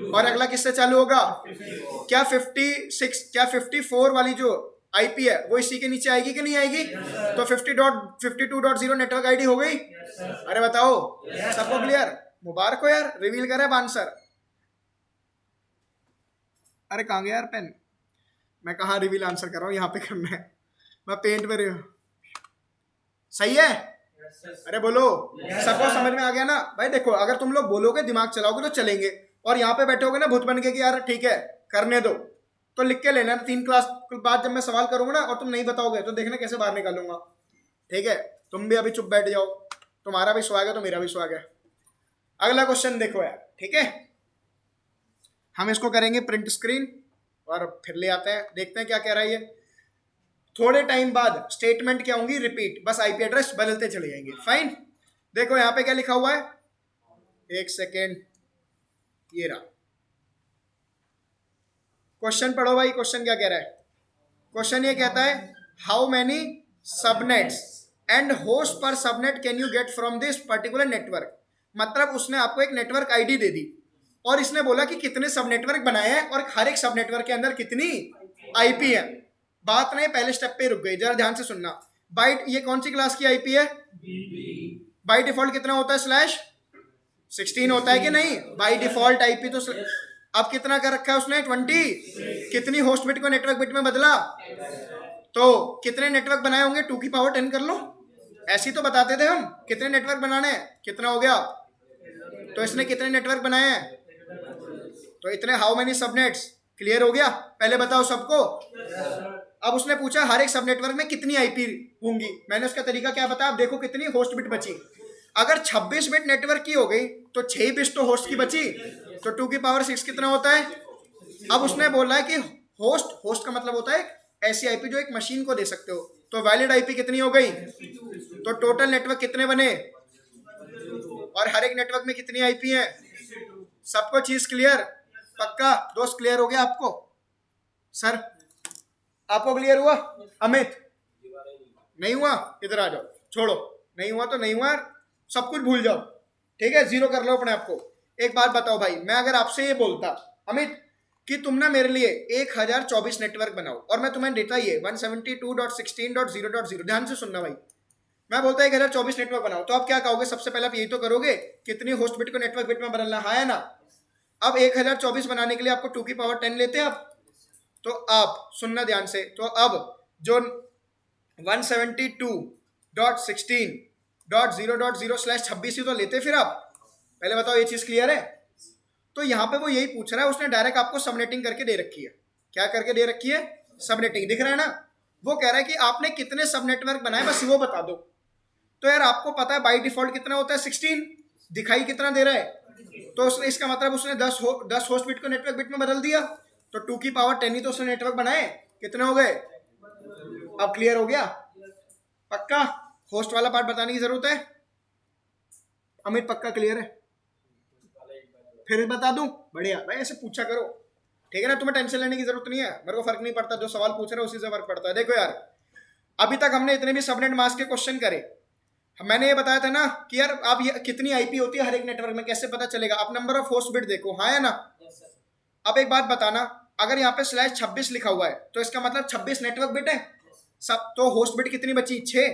और अगला किससे चालू होगा? क्या 54 वाली जो आईपी है वो इसी के नीचे आएगी कि नहीं आएगी? तो 52.0 नेटवर्क आईडी हो गई। अरे बताओ, सबको क्लियर? मुबारक हो यार, रिवील करे आंसर। अरे कहाँ गया यार पेन? मैं कहाँ रिवील आंसर कर रहा हूँ, यहाँ पे करना है, मैं पेंट में रही हूँ। सही है? अरे बोलो, सबको समझ में आ गया ना भाई? देखो अगर तुम लोग बोलोगे, दिमाग चलाओगे तो चलेंगे, और यहाँ पे बैठोगे ना भूत बन के कि यार ठीक है करने दो, तो लिख के लेना। 3 क्लास बाद जब मैं सवाल करूंगा ना और तुम नहीं बताओगे तो देखना कैसे बाहर निकालूंगा। ठीक है, तुम भी अभी चुप बैठ जाओ, तुम्हारा भी स्वागत है तो मेरा भी स्वागत है। अगला क्वेश्चन देखो यार, ठीक है, हम इसको करेंगे प्रिंट स्क्रीन और फिर ले आते हैं, देखते हैं क्या कह रहा है ये। थोड़े टाइम बाद स्टेटमेंट क्या होंगी? रिपीट, बस आईपी एड्रेस बदलते चले जाएंगे। फाइन, देखो यहाँ पे क्या लिखा हुआ है, एक सेकेंड, ये रहा क्वेश्चन, पढ़ो भाई। क्वेश्चन क्या कह रहा है? क्वेश्चन ये कहता है, how many subnets and host per subnet can you get from this particular network. मतलब उसने आपको एक नेटवर्क आईडी दे दी और इसने बोला कि कितने सब नेटवर्क बनाए हैं और हर एक सब नेटवर्क के अंदर कितनी आईपी है। बात नहीं पहले स्टेप पे रुक गई, जरा ध्यान से सुनना। बाइट, ये कौन सी क्लास की आईपी है? बाय डिफॉल्ट कितना होता है? /16 होता है कि नहीं? बाय डिफॉल्ट आईपी तो अब कितना कर रखा है उसने? 20। कितनी होस्ट बिट को नेटवर्क बिट में बदला? तो कितने नेटवर्क बनाए होंगे? 2 की पावर 10 कर लो, ऐसी तो बताते थे हम। कितने नेटवर्क बनाने हैं? कितना हो गया? तो इसने कितने नेटवर्क बनाए हैं? तो इतने। How many subnets? क्लियर हो गया? पहले बताओ सबको। अब उसने पूछा हर एक सब नेटवर्क में कितनी आईपी होंगी। मैंने उसका तरीका क्या बताया, अब देखो कितनी होस्ट बिट बची। अगर 26 बिट नेटवर्क की हो गई तो 6 बिट तो होस्ट की बची, तो 2 की पावर 6 कितना होता है? अब उसने बोला है कि होस्ट का मतलब होता है ऐसी आईपी जो एक मशीन को दे सकते हो, तो वैलिड आईपी कितनी हो गई? तो टोटल नेटवर्क कितने बने और हर एक नेटवर्क में कितनी आईपी है? सबको चीज क्लियर? पक्का दोस्त क्लियर हो गया आपको? सर आपको क्लियर हुआ? अमित नहीं हुआ? इधर आ जाओ, छोड़ो, नहीं हुआ तो नहीं हुआ, सब कुछ भूल जाओ, ठीक है, 0 कर लो अपने आप को। एक बात बताओ भाई, मैं अगर आपसे ये बोलता अमित कि तुम ना मेरे लिए 1024 नेटवर्क बनाओ और मैं तुम्हें देता ये 172.16.0.0, ध्यान से सुनना भाई, मैं बोलता 1024 नेटवर्क बनाओ, तो आप क्या कहोगे? सबसे पहले आप यही तो करोगे, कितनी होस्ट बिट को नेटवर्क बिट में बदलना, हाँ या ना? अब 1024 बनाने के लिए आपको 2 की पावर 10 लेते हैं आप, तो आप सुनना ध्यान से, तो अब जो 172.16.0.0/26 ही तो लेते फिर आप। पहले बताओ ये चीज क्लियर है? तो यहाँ पे वो यही पूछ रहा है, उसने डायरेक्ट आपको सबनेटिंग करके दे रखी है। क्या करके दे रखी है? सबनेटिंग, दिख रहा है ना? वो कह रहा है कि आपने कितने सब नेटवर्क बनाए बस वो बता दो। तो यार आपको पता है बाय डिफॉल्ट कितना होता है? 16। दिखाई कितना दे रहा है, तो उसने इसका मतलब उसने 10 होस्ट बिट को नेटवर्क बिट में बदल दिया, तो 2 की पावर 10 ही तो उसने नेटवर्क बनाए, कितने हो गए। अब क्लियर हो गया, पक्का। होस्ट वाला पार्ट बताने की जरूरत है, अमित पक्का क्लियर है, फिर बता दूं, बढ़िया भाई, ऐसे पूछा करो, ठीक है ना, तुम्हें टेंशन लेने की जरूरत नहीं है, मेरे को फर्क नहीं पड़ता, जो सवाल पूछ रहे हो उसी से फर्क पड़ता है। देखो यार, अभी तक हमने इतने भी सबनेट मास्क के क्वेश्चन करे, मैंने ये बताया था ना कि यार आप ये कितनी आईपी होती है हर एक नेटवर्क में, कैसे पता चलेगा, आप नंबर ऑफ होस्ट बिट देखो, हाँ या ना। अब एक बात बताना, अगर यहाँ पे /26 लिखा हुआ है तो इसका मतलब 26 नेटवर्क बिट है, सब तो होस्ट बिट कितनी बची, 6,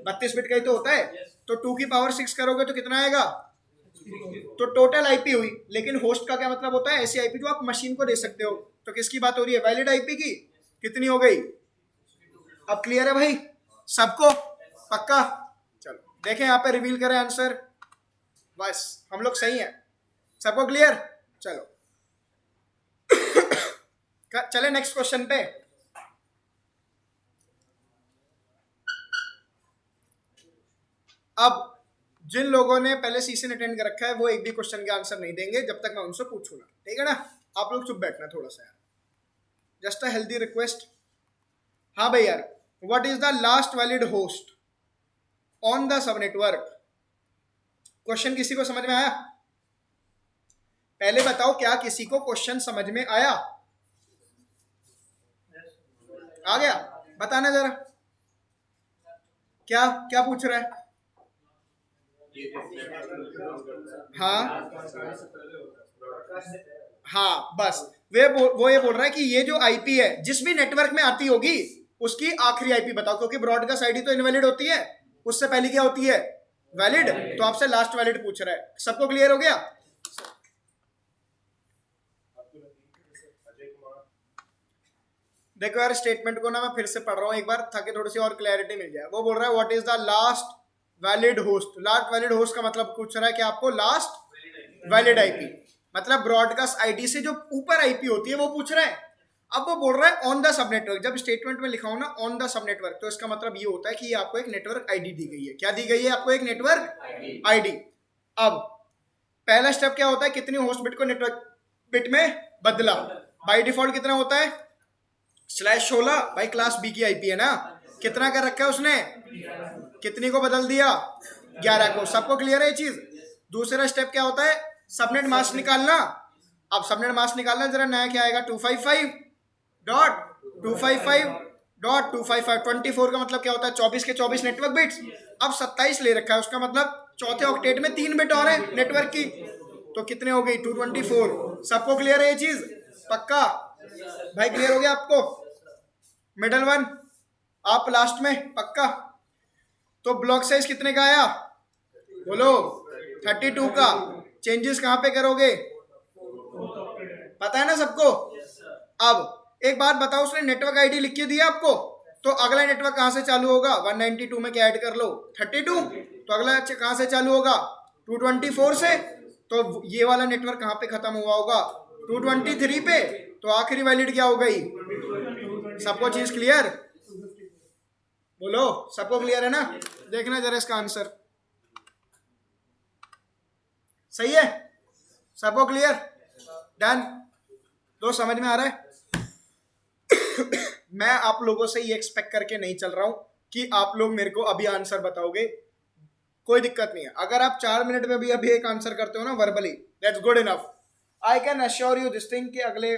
32 बिट का ही तो होता है, तो 2 की पावर 6 करोगे तो कितना आएगा, तो टोटल आईपी हुई। लेकिन होस्ट का क्या मतलब होता है, ऐसी आईपी जो आप मशीन को दे सकते हो, तो किसकी बात हो रही है, वैलिड आईपी की, कितनी हो गई। अब क्लियर है भाई सबको, पक्का। चलो देखें यहाँ पे, रिवील करें आंसर, बस हम लोग सही हैं, सबको क्लियर। चलो चले नेक्स्ट क्वेश्चन पे। अब जिन लोगों ने पहले सीजन अटेंड कर रखा है वो एक भी क्वेश्चन के आंसर नहीं देंगे जब तक मैं उनसे पूछूंगा, ठीक है ना। आप लोग चुप बैठना थोड़ा सा यार, जस्ट अ हेल्दी रिक्वेस्ट। हाँ भाई यार, what is the last valid host on the sub network. Question किसी को समझ में आया, पहले बताओ क्या किसी को क्वेश्चन समझ में आया, आ गया, बताना जरा, क्या क्या पूछ रहा है। हाँ हाँ, बस वो ये बोल रहा है कि ये जो आईपी है जिस भी नेटवर्क में आती होगी उसकी आखिरी आईपी बताओ, क्योंकि ब्रॉडकास्ट आईडी तो इनवैलिड होती है, उससे पहले क्या होती है, वैलिड, तो आपसे लास्ट वैलिड पूछ रहा है। सबको क्लियर हो गया। देखो यार, स्टेटमेंट को ना मैं फिर से पढ़ रहा हूँ एक बार ताकि थोड़ी सी और क्लैरिटी मिल जाए। वो बोल रहा है what is the last valid host, last valid host का मतलब पूछ रहा है कि आपको लास्ट वैलिड आईपी, मतलब ब्रॉडकास्ट आईडी से जो ऊपर आईपी होती है वो पूछ रहा है। अब वो बोल रहा है ऑन द सब नेटवर्क, जब स्टेटमेंट में लिखा हो ना ऑन द सब नेटवर्क, तो इसका मतलब ये होता है कि ये आपको एक नेटवर्क आईडी दी गई है। क्या दी गई है आपको, एक नेटवर्क आईडी। अब पहला स्टेप क्या होता है, कितनी होस्ट बिट को नेटवर्क बिट में बदला, बाय डिफॉल्ट कितना होता है, /16, भाई क्लास बी की आईपी है ना, कितना कर रखा है उसने, कितनी को बदल दिया, 11 को। सबको क्लियर है ये चीज। दूसरा स्टेप क्या होता है, सबनेट मास्क निकालना। अब सबनेट मास्क निकालना जरा, नया क्या आएगा, 255.255.255, 24 का मतलब क्या होता है, 24 के 24 नेटवर्क बिट्स। अब 27 ले रखा है, उसका मतलब चौथे ऑक्टेट में 3 बिट और है नेटवर्क की, तो कितने हो गई, 224। सबको क्लियर है ये चीज, पक्का भाई, क्लियर हो गया आपको। मिडल वन आप लास्ट में, पक्का। तो ब्लॉक साइज कितने का आया, बोलो, 32 का। चेंजेस कहां पे करोगे, पता है ना सबको। अब एक बात बताओ, उसने नेटवर्क आईडी लिख के दिया आपको, तो अगला नेटवर्क कहां से चालू होगा, 192 में क्या ऐड कर लो, 32, तो अगला कहां से चालू होगा, 224 से, तो ये वाला नेटवर्क कहां पे खत्म हुआ होगा, 223 पे, तो आखिरी वैलिड क्या हो गई। सबको चीज क्लियर, बोलो सबको क्लियर है ना। देखना जरा इसका आंसर, सही है, सबको क्लियर, डन, तो समझ में आ रहा है। मैं आप लोगों से ये एक्सपेक्ट करके नहीं चल रहा हूं कि आप लोग मेरे को अभी आंसर बताओगे, कोई दिक्कत नहीं है। अगर आप 4 मिनट में भी अभी एक आंसर करते हो ना verbally, that's good enough. I can assure you this thing कि अगले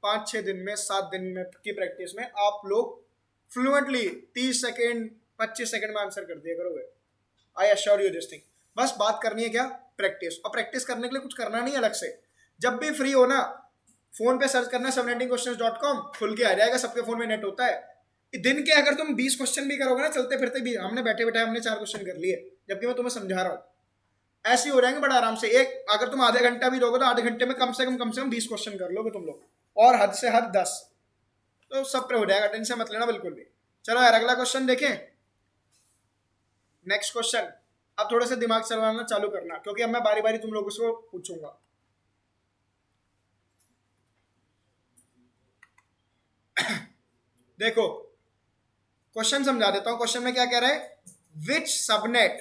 5-6 दिन में, 7 दिन में की प्रैक्टिस में आप लोग फ्लुएंटली 30 सेकेंड 25 सेकेंड में आंसर कर दिया करोगे। I assure you this thing. बस बात करनी है क्या, प्रैक्टिस। और प्रैक्टिस करने के लिए कुछ करना नहीं अलग से, जब भी फ्री हो ना फोन पे सर्च करना subnettingquestions.com, खुल के आ जाएगा, सबके फोन में नेट होता है। दिन के अगर तुम 20 क्वेश्चन भी करोगे ना चलते फिरते भी, हमने बैठे बैठे हमने 4 क्वेश्चन कर लिए, जबकि मैं तुम्हें समझा रहा हूँ, ऐसे ही हो जाएंगे बड़ा आराम से। एक अगर तुम आधे घंटा भी दोगे तो आधे घंटे में कम से कम 20 क्वेश्चन कर लोगे तुम लोग, और हद से हद 10, तो सब पे हो जाएगा, टेंशन मत लेना बिल्कुल भी। चलो यार अगला क्वेश्चन देखें, नेक्स्ट क्वेश्चन। अब थोड़ा सा दिमाग चलाना चालू करना, क्योंकि अब मैं बारी बारी तुम लोगों से पूछूंगा। देखो क्वेश्चन समझा देता हूं, क्वेश्चन में क्या कह रहा है, विच सबनेट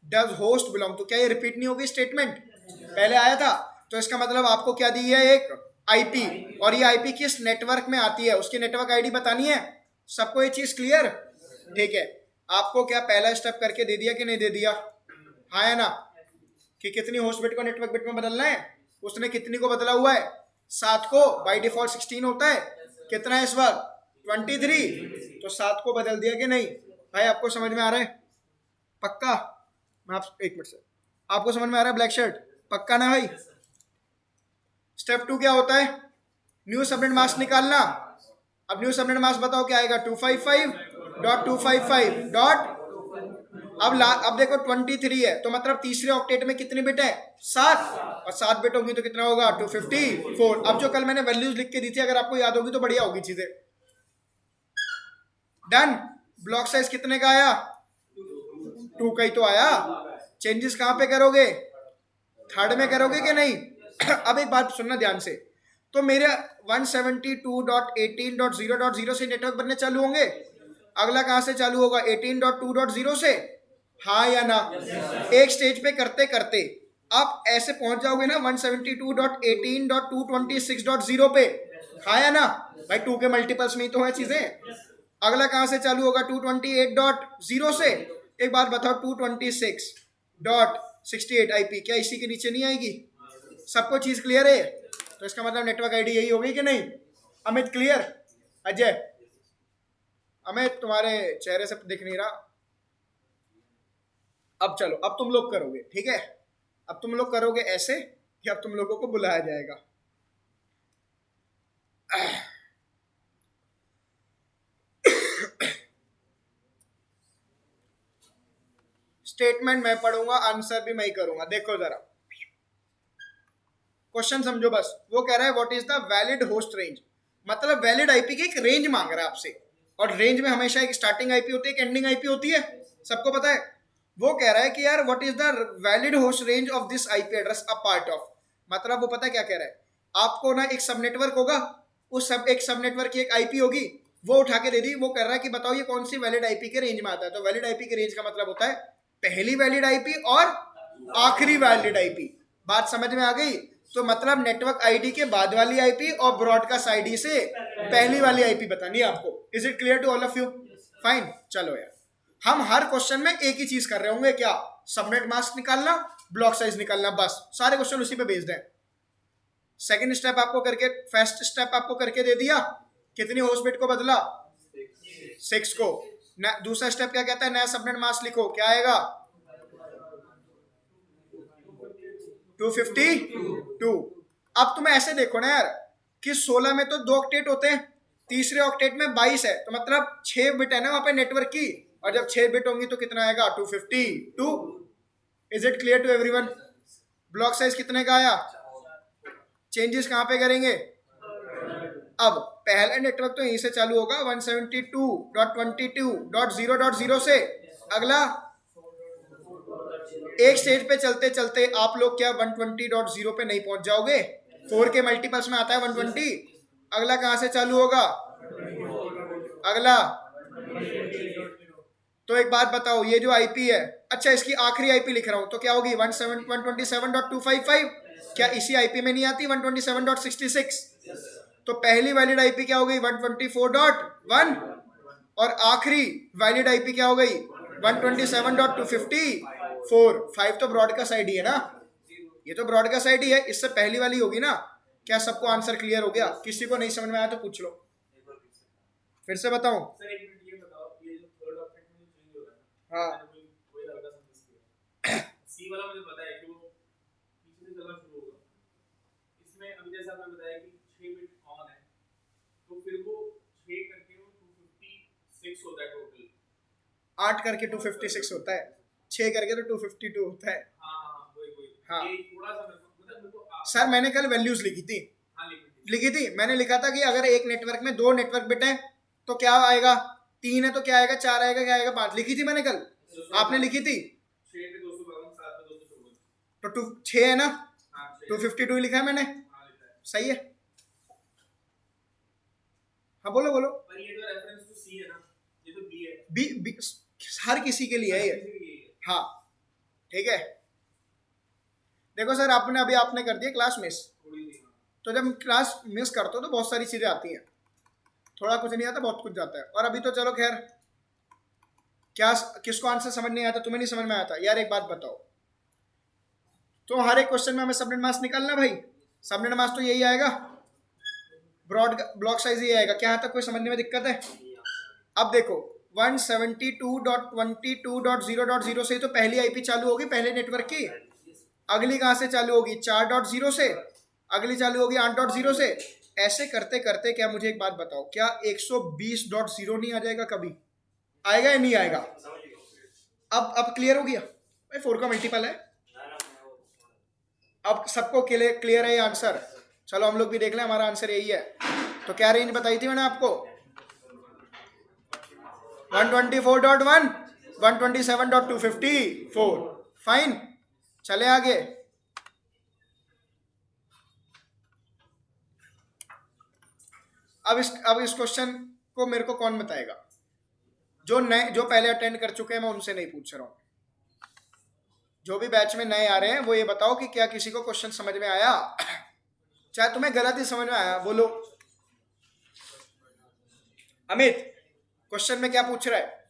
डज होस्ट बिलोंग, तो क्या ये रिपीट नहीं होगी स्टेटमेंट? पहले आया था, तो इसका मतलब आपको क्या दी है, एक आईपी, और ये आईपी किस नेटवर्क में आती है उसकी नेटवर्क आईडी बतानी है। सबको ये चीज क्लियर? ठीक है, आपको क्या पहला स्टेप करके दे दिया कि नहीं दे दिया? हाँ या ना, कि कितनी होस्ट बिट को नेटवर्क बिट में बदलना है। उसने कितनी को बदला हुआ है? 7 को। बाय डिफॉल्ट 16 होता है, कितना है इस बार? 23। तो 7 को बदल दिया कि नहीं? भाई आपको समझ में आ रहा है? पक्का? मैं आप एक मिनट से, आपको समझ में आ रहा है ब्लैक शर्ट? पक्का ना भाई? स्टेप 2 क्या होता है? न्यू सबनेट मास्क निकालना। अब न्यू सबनेट मास्क बताओ क्या आएगा? 255.255 डॉट, अब देखो 23 है, तो मतलब तीसरे ऑक्टेट में कितनी बिट है? 7, और 7 बिट होगी तो कितना होगा? 254। अब जो कल मैंने वैल्यूज लिख के दी थी, अगर आपको याद होगी तो बढ़िया होगी चीजें। डन। ब्लॉक साइज कितने का आया? 2 का ही तो आया। चेंजेस कहां पे करोगे? थर्ड में करोगे कि नहीं? अब एक बात सुनना ध्यान से, तो मेरे 172.18.0.0 से नेटवर्क बनने चालू होंगे। अगला कहां से चालू होगा? 18.2.0 से। हाँ या ना? एक स्टेज पे करते करते आप ऐसे पहुंच जाओगे ना 172.18.226.0 पे। हाँ या ना? भाई 2 के मल्टीपल्स में ही तो है चीजें। अगला कहां से चालू होगा? 228.0 से। एक बात बताओ, 226.68 आईपी क्या इसी के नीचे नहीं आएगी? सबको चीज क्लियर है? तो इसका मतलब नेटवर्क आईडी यही होगी कि नहीं? अमित क्लियर? अजय, अमित तुम्हारे चेहरे से दिख नहीं रहा। अब चलो, अब तुम लोग करोगे, ठीक है? अब तुम लोग करोगे ऐसे कि अब तुम लोगों को बुलाया जाएगा। स्टेटमेंट मैं पढ़ूंगा, आंसर भी मैं ही करूंगा। देखो जरा क्वेश्चन समझो बस। वो कह रहा है what is the valid host range, मतलब वैलिड आईपी की एक रेंज मांग रहा है आपसे, और रेंज में हमेशा एक स्टार्टिंग आईपी होती है, एक एंडिंग आईपी होती है, सबको पता है। वो कह रहा है कि यार what is the valid host range of this IP address a part of, मतलब वो पता है क्या कह रहा है, आपको ना एक सब नेटवर्क होगा, उस सब एक सब नेटवर्क की एक आईपी होगी, वो उठा के दे दी। वो कर रहा है कि बताओ ये कौन सी वैलिड आईपी के रेंज में आता है। तो वैलिड आईपी के रेंज का मतलब होता है पहली वैलिड आईपी और आखिरी वैलिड आईपी। बात समझ में आ गई? तो मतलब नेटवर्क आईडी के बाद वाली आईपी और ब्रॉडकास्ट आईडी से पहली वाली आईपी बतानी है आपको। Is it clear to all of you? Fine. चलो यार, हम हर क्वेश्चन में एक ही चीज कर रहे होंगे, क्या? सबनेट मास्क निकालना, ब्लॉक साइज निकालना, बस सारे क्वेश्चन उसी पे बेस्ड है। सेकंड स्टेप आपको करके, फर्स्ट स्टेप आपको करके दे दिया, कितनी होस्ट बिट को बदला? 6 को। दूसरा स्टेप क्या कहता है? नया सबनेट मास्क लिखो, क्या आएगा? 252। अब तुम ऐसे देखो ना यार कि 16 में तो 2 ऑक्टेट होते हैं, तीसरे ऑक्टेट में 22 है, तो मतलब 6 बिट है ना वहां पे नेटवर्क की, और जब 6 बिट होंगी तो कितना आएगा? 252। Is it clear to everyone? Block size कितने का आया? चेंजेस कहां पे करेंगे? अब पहला नेटवर्क तो यहीं से चालू होगा 172.22.0.0 से। अगला एक स्टेज पे चलते चलते आप लोग क्या 120.0 पे नहीं पहुंच जाओगे? 4 के मल्टीपल्स में आता है 120। अगला कहां से चालू होगा? अगला, तो एक बात बताओ, ये जो आईपी है, अच्छा इसकी आखिरी आईपी लिख रहा हूं तो क्या होगी? 127.255। क्या इसी आईपी में नहीं आती 127.66? तो पहली वैलिड आईपी क्या हो गई? 124.1, और आखिरी वैलिड आईपी क्या हो गई? 127.254। 5 तो ब्रॉडकास्ट आईडी है ना, ये तो ब्रॉडकास्ट आईडी है, इससे पहली वाली होगी ना। क्या सबको आंसर क्लियर हो गया? किसी को नहीं समझ में आया तो पूछ लो, फिर से बताऊं? सर एक मिनट ये बताओ, ये जो थर्ड ऑप्शन में जो चेंज हो रहा है ना, हाँ, मैंने वही लड़का समझ किया। सी वाला मुझे पता है कि वो पीछे से चलना शुरू होगा। इसमें अभी जैसा आपने बताया कि 6 बिट ऑन है, तो फिर वो 6 करके वो 256 होता है टोटल। 8 करके 256 होता है, 6 करके तो 252 होता है। हाँ वही वही। हाँ। ये थोड़ा सा मेरे को सर मैंने कल वैल्यूज लिखी थी, हाँ लिखी थी, मैंने लिखा था कि अगर एक नेटवर्क में 2 नेटवर्क बिट है तो क्या आएगा? 3 है तो क्या आएगा? 4 आएगा, क्या आएगा? 5 लिखी थी मैंने कल, आपने लिखी थी। 6 पे 252, 7 पे 254। तो 6 है ना, हाँ 252 लिखा है मैंने, हाँ लिखा है। सही है? हाँ बोलो बोलो। पर ये तो रेफरेंस टू सी है ना, ये तो बी है। बी, बी हर किसी के लिए है ये। यही है। हाँ, ठीक है। देखो सर आपने अभी आपने कर दिया क्लास मिस, थोड़ी सी तो जब क्लास मिस करते हो तो बहुत सारी चीजें आती हैं, थोड़ा कुछ नहीं आता बहुत कुछ जाता है। और अभी तो चलो खैर, क्या किसको आंसर समझ नहीं आता? तुम्हें नहीं समझ में आया था यार? एक बात बताओ, तो हर एक क्वेश्चन में हमें सबनेट मास निकालना भाई, सबनेट मास तो यही आएगा, ब्रॉड ब्लॉक साइज ही आएगा। क्या यहाँ तक कोई समझने में दिक्कत है? अब देखो 172.22.0.0 से तो पहली आईपी चालू होगी पहले नेटवर्क की, अगली कहाँ से चालू होगी? 4.0 से, अगली चालू होगी 8.0 से। ऐसे करते करते क्या मुझे एक बात बताओ, क्या 120.0 नहीं आ जाएगा कभी? आएगा या नहीं आएगा? अब क्लियर हो गया भाई, 4 का मल्टीपल है। अब सबको क्लियर है ये आंसर? चलो हम लोग भी देख लें, हमारा आंसर यही है। तो क्या रेंज बताई थी मैंने आपको? 124.1 127.254। फाइन, चले आगे। अब इस क्वेश्चन को मेरे को कौन बताएगा? जो पहले अटेंड कर चुके हैं, मैं उनसे नहीं पूछ रहा हूं। जो भी बैच में नए आ रहे हैं वो ये बताओ कि क्या किसी को क्वेश्चन समझ में आया? चाहे तुम्हें गलत ही समझ में आया, बोलो। अमित, क्वेश्चन में क्या पूछ रहा है?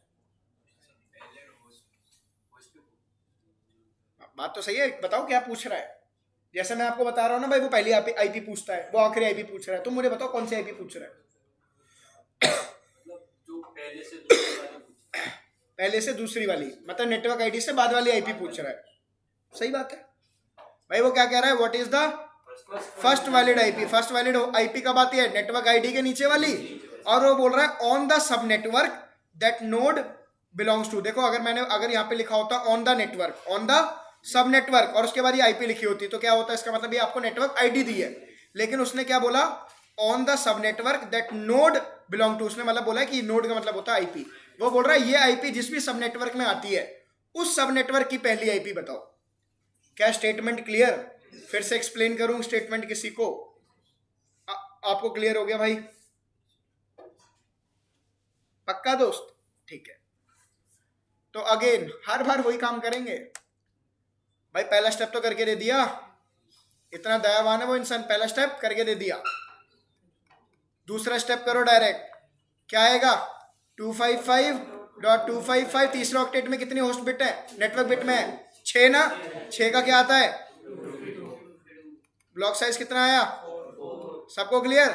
बात तो सही है, बताओ क्या पूछ रहा है। जैसे मैं आपको बता रहा हूँ ना भाई, वो पहली आईपी पूछता है, वो आखिरी आईपी पूछ रहा है, तुम मुझे बताओ कौन सी आईपी पूछ रहा है? जो पहले से दूसरी वाली पहले से दूसरी वाली, मतलब नेटवर्क आईडी से बाद वाली आईपी पूछ रहा है। सही बात है भाई। वो क्या कह रहा है? What is the first valid IP? First valid IP कब आती है? नेटवर्क आईडी के नीचे वाली। और वो बोल रहा है on the sub network that node belongs to. देखो अगर यहाँ पे लिखा होता on the network, on the sub network, और उसके बाद ये आईपी लिखी होती, तो क्या होता है? इसका मतलब ये आपको नेटवर्क आईडी दी है, लेकिन उसने क्या बोला? On the sub network that node belong to. उसने मतलब बोला है कि नोड का मतलब होता है आईपी। वो बोल रहा है ये आईपी जिस भी सब नेटवर्क में आती है, उस सब नेटवर्क की पहली आईपी बताओ। क्या स्टेटमेंट क्लियर? फिर से एक्सप्लेन करूं स्टेटमेंट किसी को? आपको क्लियर हो गया भाई? पक्का दोस्त? ठीक है। तो अगेन हर बार वही काम करेंगे भाई। पहला स्टेप तो करके दे दिया, इतना दयावान है वो इंसान, पहला स्टेप करके दे दिया। दूसरा स्टेप करो डायरेक्ट, क्या आएगा? 255.255। तीसरा ऑक्टेट में कितनी होस्ट बिट है? नेटवर्क बिट में 6 ना? 6 का क्या आता है? ब्लॉक साइज कितना आया? सबको क्लियर?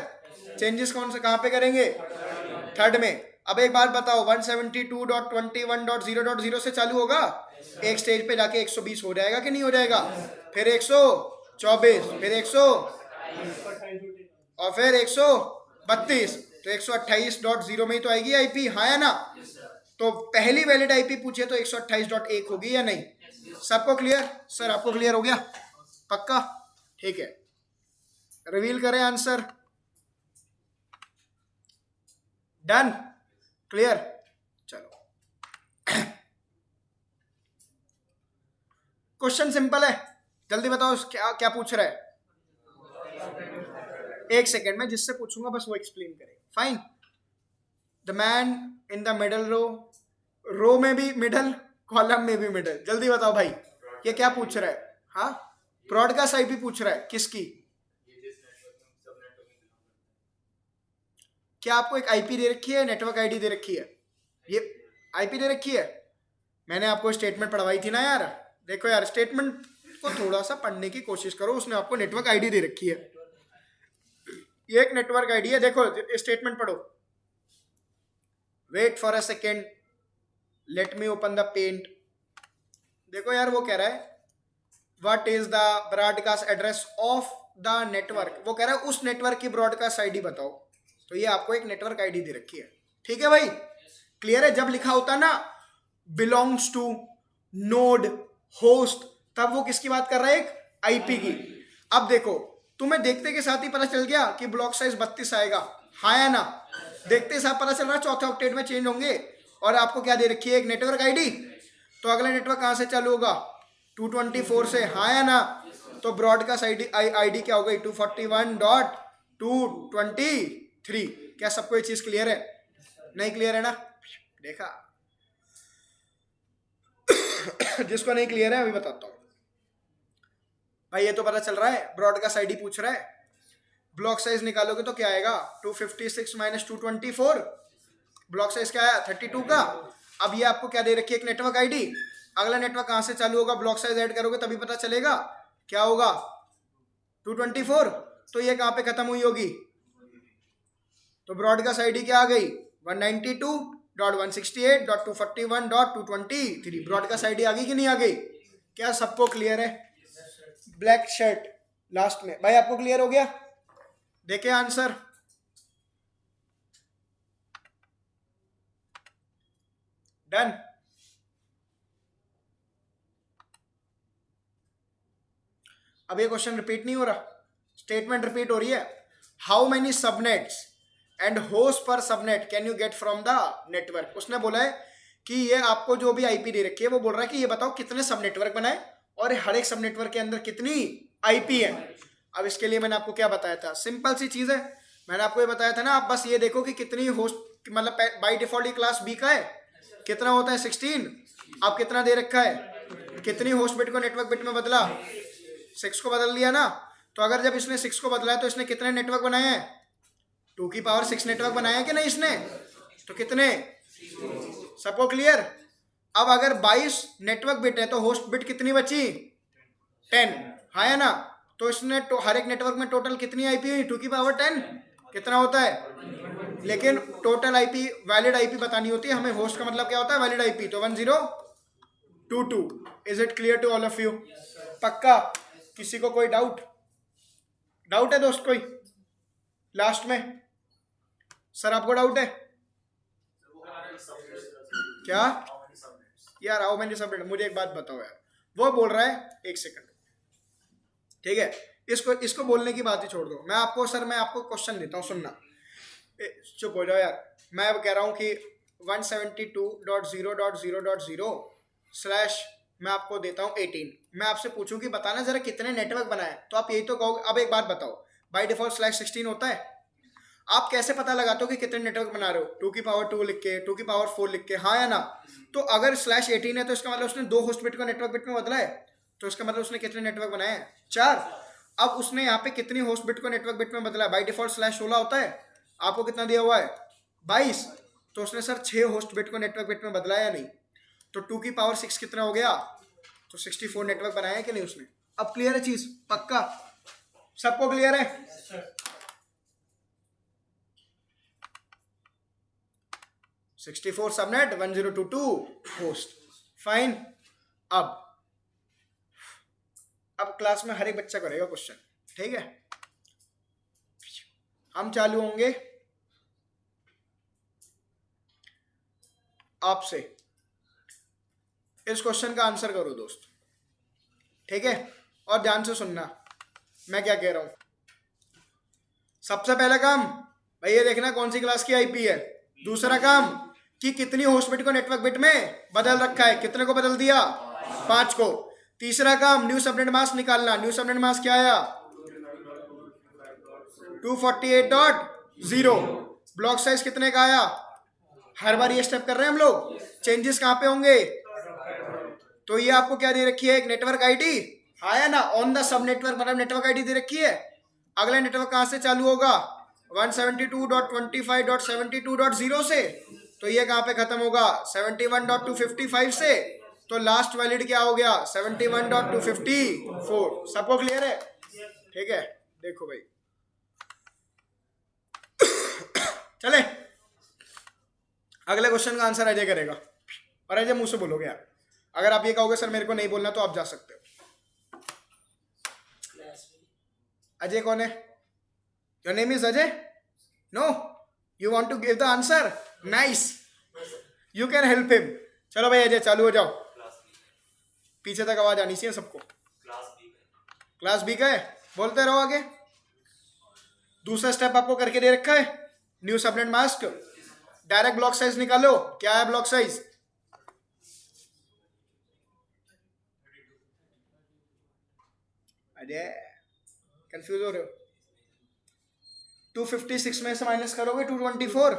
चेंजेस कौन से कहां पे करेंगे? थर्ड में। अब एक बात बताओ, 172.21.0.0 से चालू होगा, एक स्टेज पे जाके 120 हो जाएगा कि नहीं हो जाएगा? फिर 124, फिर 100 और फिर 132, तो 128.0 में ही तो आएगी आईपी, हाँ या ना? तो पहली वैलिड आईपी पूछे तो 128.1 होगी या नहीं? सबको क्लियर? सर आपको क्लियर हो गया? पक्का? ठीक है, रिवील करें आंसर। डन? क्लियर? चलो, क्वेश्चन सिंपल है, जल्दी बताओ क्या क्या पूछ रहा है? एक सेकेंड में जिससे पूछूंगा बस वो एक्सप्लेन करे। Fine. The man in the middle row में भी मिडल, कॉलम में भी मिडल। जल्दी बताओ भाई ये क्या पूछ रहा है? हाँ, ब्रॉडकास्ट आईपी पूछ रहा है, किसकी? क्या आपको एक आईपी दे रखी है, नेटवर्क आईडी दे रखी है? ये आईपी दे रखी है। मैंने आपको स्टेटमेंट पढ़वाई थी ना यार। देखो यार, स्टेटमेंट को थोड़ा सा पढ़ने की कोशिश करो, उसने आपको नेटवर्क आईडी दे रखी है, ये एक नेटवर्क आईडी है। देखो स्टेटमेंट पढ़ो। Wait for a second, let me open the paint. देखो यार, वो कह रहा है what is the broadcast address of the network. वो कह रहा है उस नेटवर्क की ब्रॉडकास्ट आईडी बताओ। तो ये आपको एक नेटवर्क आईडी दे रखी है, ठीक है भाई? क्लियर है? जब लिखा होता ना बिलोंग्स टू, नोड, होस्ट, तब वो किसकी बात कर रहा है? एक आईपी की। अब देखो, तुम्हें देखते के साथ ही पता चल गया कि ब्लॉक साइज 32 आएगा, हाँ या ना? देखते साथ पता चल रहा है चौथे ऑक्टेट में चेंज होंगे। और आपको क्या दे रखी है? एक नेटवर्क आईडी। तो अगला नेटवर्क कहां से चालू होगा? 224 से, हाँ या ना? तो ब्रॉडकास्ट आईडी क्या हो गई? 241.223। क्या सबको ये चीज क्लियर है? नहीं क्लियर है ना? देखा? जिसको नहीं क्लियर है अभी बताता हूँ भाई। ये तो पता चल रहा है, ब्रॉडकास्ट आईडी पूछ रहा है। ब्लॉक साइज निकालोगे तो क्या आएगा, 256 माइनस 224। ब्लॉक साइज क्या आया, 32 का। अब ये आपको क्या दे रखी है, एक नेटवर्क आईडी। अगला नेटवर्क कहाँ से चालू होगा, ब्लॉक साइज ऐड करोगे तभी पता चलेगा क्या होगा, 224। तो ये कहाँ पे खत्म हुई होगी, तो ब्रॉडकास्ट आईडी क्या आ गई, 192.168.241.223। ब्रॉडकास्ट आईडी आ गई कि नहीं आ गई, क्या सबको क्लियर है। ब्लैक शर्ट लास्ट में, भाई आपको क्लियर हो गया, देखे आंसर। डन। अब ये क्वेश्चन रिपीट नहीं हो रहा, स्टेटमेंट रिपीट हो रही है। How many subnets and host per subnet can you get from the network. उसने बोला है कि ये आपको जो भी आईपी दे रखी है वो बोल रहा है कि ये बताओ कितने सब नेटवर्क बनाए और हर एक सब नेटवर्क के अंदर कितनी आईपी है। अब इसके लिए मैंने आपको क्या बताया था, सिंपल सी चीज है। मैंने आपको ये बताया था ना, आप बस ये देखो कि कितनी होस्ट, मतलब बाई डिफॉल्ट क्लास बी का है, कितना होता है 16। अब कितना दे रखा है, कितनी होस्ट बिट को नेटवर्क बिट में बदला, 6 को बदल दिया ना। तो अगर जब इसने 6 को बदला है तो इसने कितने नेटवर्क बनाए हैं, 2 की पावर 6 नेटवर्क बनाए हैं कि नहीं इसने, तो कितने, सबको क्लियर। अब अगर 22 नेटवर्क बिट है तो होस्ट बिट कितनी बची, 10, हाँ या ना। तो इसने हर एक नेटवर्क में टोटल कितनी आईपी हुई, 2 की पावर 10 कितना होता है। लेकिन टोटल आईपी, वैलिड आईपी बतानी होती है हमें, होस्ट का मतलब क्या होता है, वैलिड आईपी। तो 1022। Is it clear to all of you, पक्का। किसी को कोई डाउट है दोस्त, कोई लास्ट में, सर आपको डाउट है क्या यार, हाउ मेनी सबनेट, मुझे एक बात बताओ यार। वो बोल रहा है, एक सेकंड, ठीक है, इसको बोलने की बात ही छोड़ दो। मैं आपको क्वेश्चन देता हूँ, सुनना, चुप हो जाओ यार। मैं अब कह रहा हूँ कि 172.0.0.0 / मैं आपको देता हूँ 18। मैं आपसे पूछूं कि बताना जरा कितने नेटवर्क बनाए, तो आप यही तो कहोगे। अब एक बात बताओ, बाय डिफॉल्ट /16 होता है, आप कैसे पता लगाते हो कि कितने नेटवर्क बना रहे हो, 2 की पावर 2 लिख के, 2 की पावर 4 लिख के, हाँ या ना। तो अगर /18 है तो इसका मतलब उसने 2 होस्ट बिट को नेटवर्क बिट में बदला है, तो इसका मतलब उसने कितने नेटवर्क बनाए हैं, 4। अब उसने यहाँ पे कितनी होस्ट बिट को नेटवर्क बिट में बदला है, बाई डिफॉल्ट /16 होता है, आपको कितना दिया हुआ है 22। तो उसने सर 6 होस्ट बिट को नेटवर्क बिट में बदला या नहीं, तो 2 की पावर 6 कितना हो गया, तो 64 नेटवर्क बनाया है कि नहीं उसने। अब क्लियर है चीज, पक्का सबको क्लियर है। 64 सबनेट, 1022 होस्ट, फाइन। अब क्लास में हर एक बच्चा करेगा क्वेश्चन, ठीक है। हम चालू होंगे आपसे, इस क्वेश्चन का आंसर करो दोस्त, ठीक है। और ध्यान से सुनना मैं क्या कह रहा हूं। सबसे पहला काम भाई ये देखना कौन सी क्लास की आईपी है। दूसरा काम कि कितनी होस्ट बिट को नेटवर्क बिट में बदल रखा है, कितने को बदल दिया, 5 को। तीसरा काम न्यू सबनेट मास्क निकालना। न्यू सबनेट मास्क क्या आया, 248.0। ब्लॉक साइज कितने का आया, हर बार ये स्टेप कर रहे हैं हम लोग, चेंजेस कहां पे होंगे। तो ये आपको क्या दे रखी है, एक नेटवर्क आईडी, आया ना, ऑन द सब नेटवर्क, मतलब नेटवर्क आईडी दे रखी है। अगला नेटवर्क कहां से चालू होगा, 172.25.72.0 से। तो ये कहां पे खत्म होगा, 71.255 से। तो लास्ट वैलिड क्या हो गया, 71.254। सबको क्लियर है, ठीक है। देखो भाई चले, अगले क्वेश्चन का आंसर अजय करेगा, और अजय मुंह से बोलोगे यार। अगर आप ये कहोगे सर मेरे को नहीं बोलना, तो आप जा सकते हो। अजय कौन है, your name is Ajay, no, you want to give the answer, nice, you can help him. चलो भाई अजय चालू हो जाओ, पीछे तक आवाज आनी चाहिए सबको। क्लास बी का है, बोलते रहो आगे। दूसरा स्टेप आपको करके दे रखा है, new subnet mask, direct block size निकालो। क्या है ब्लॉक साइज, अजय कंफ्यूज हो रहे हो, 256 में से माइनस करोगे 224,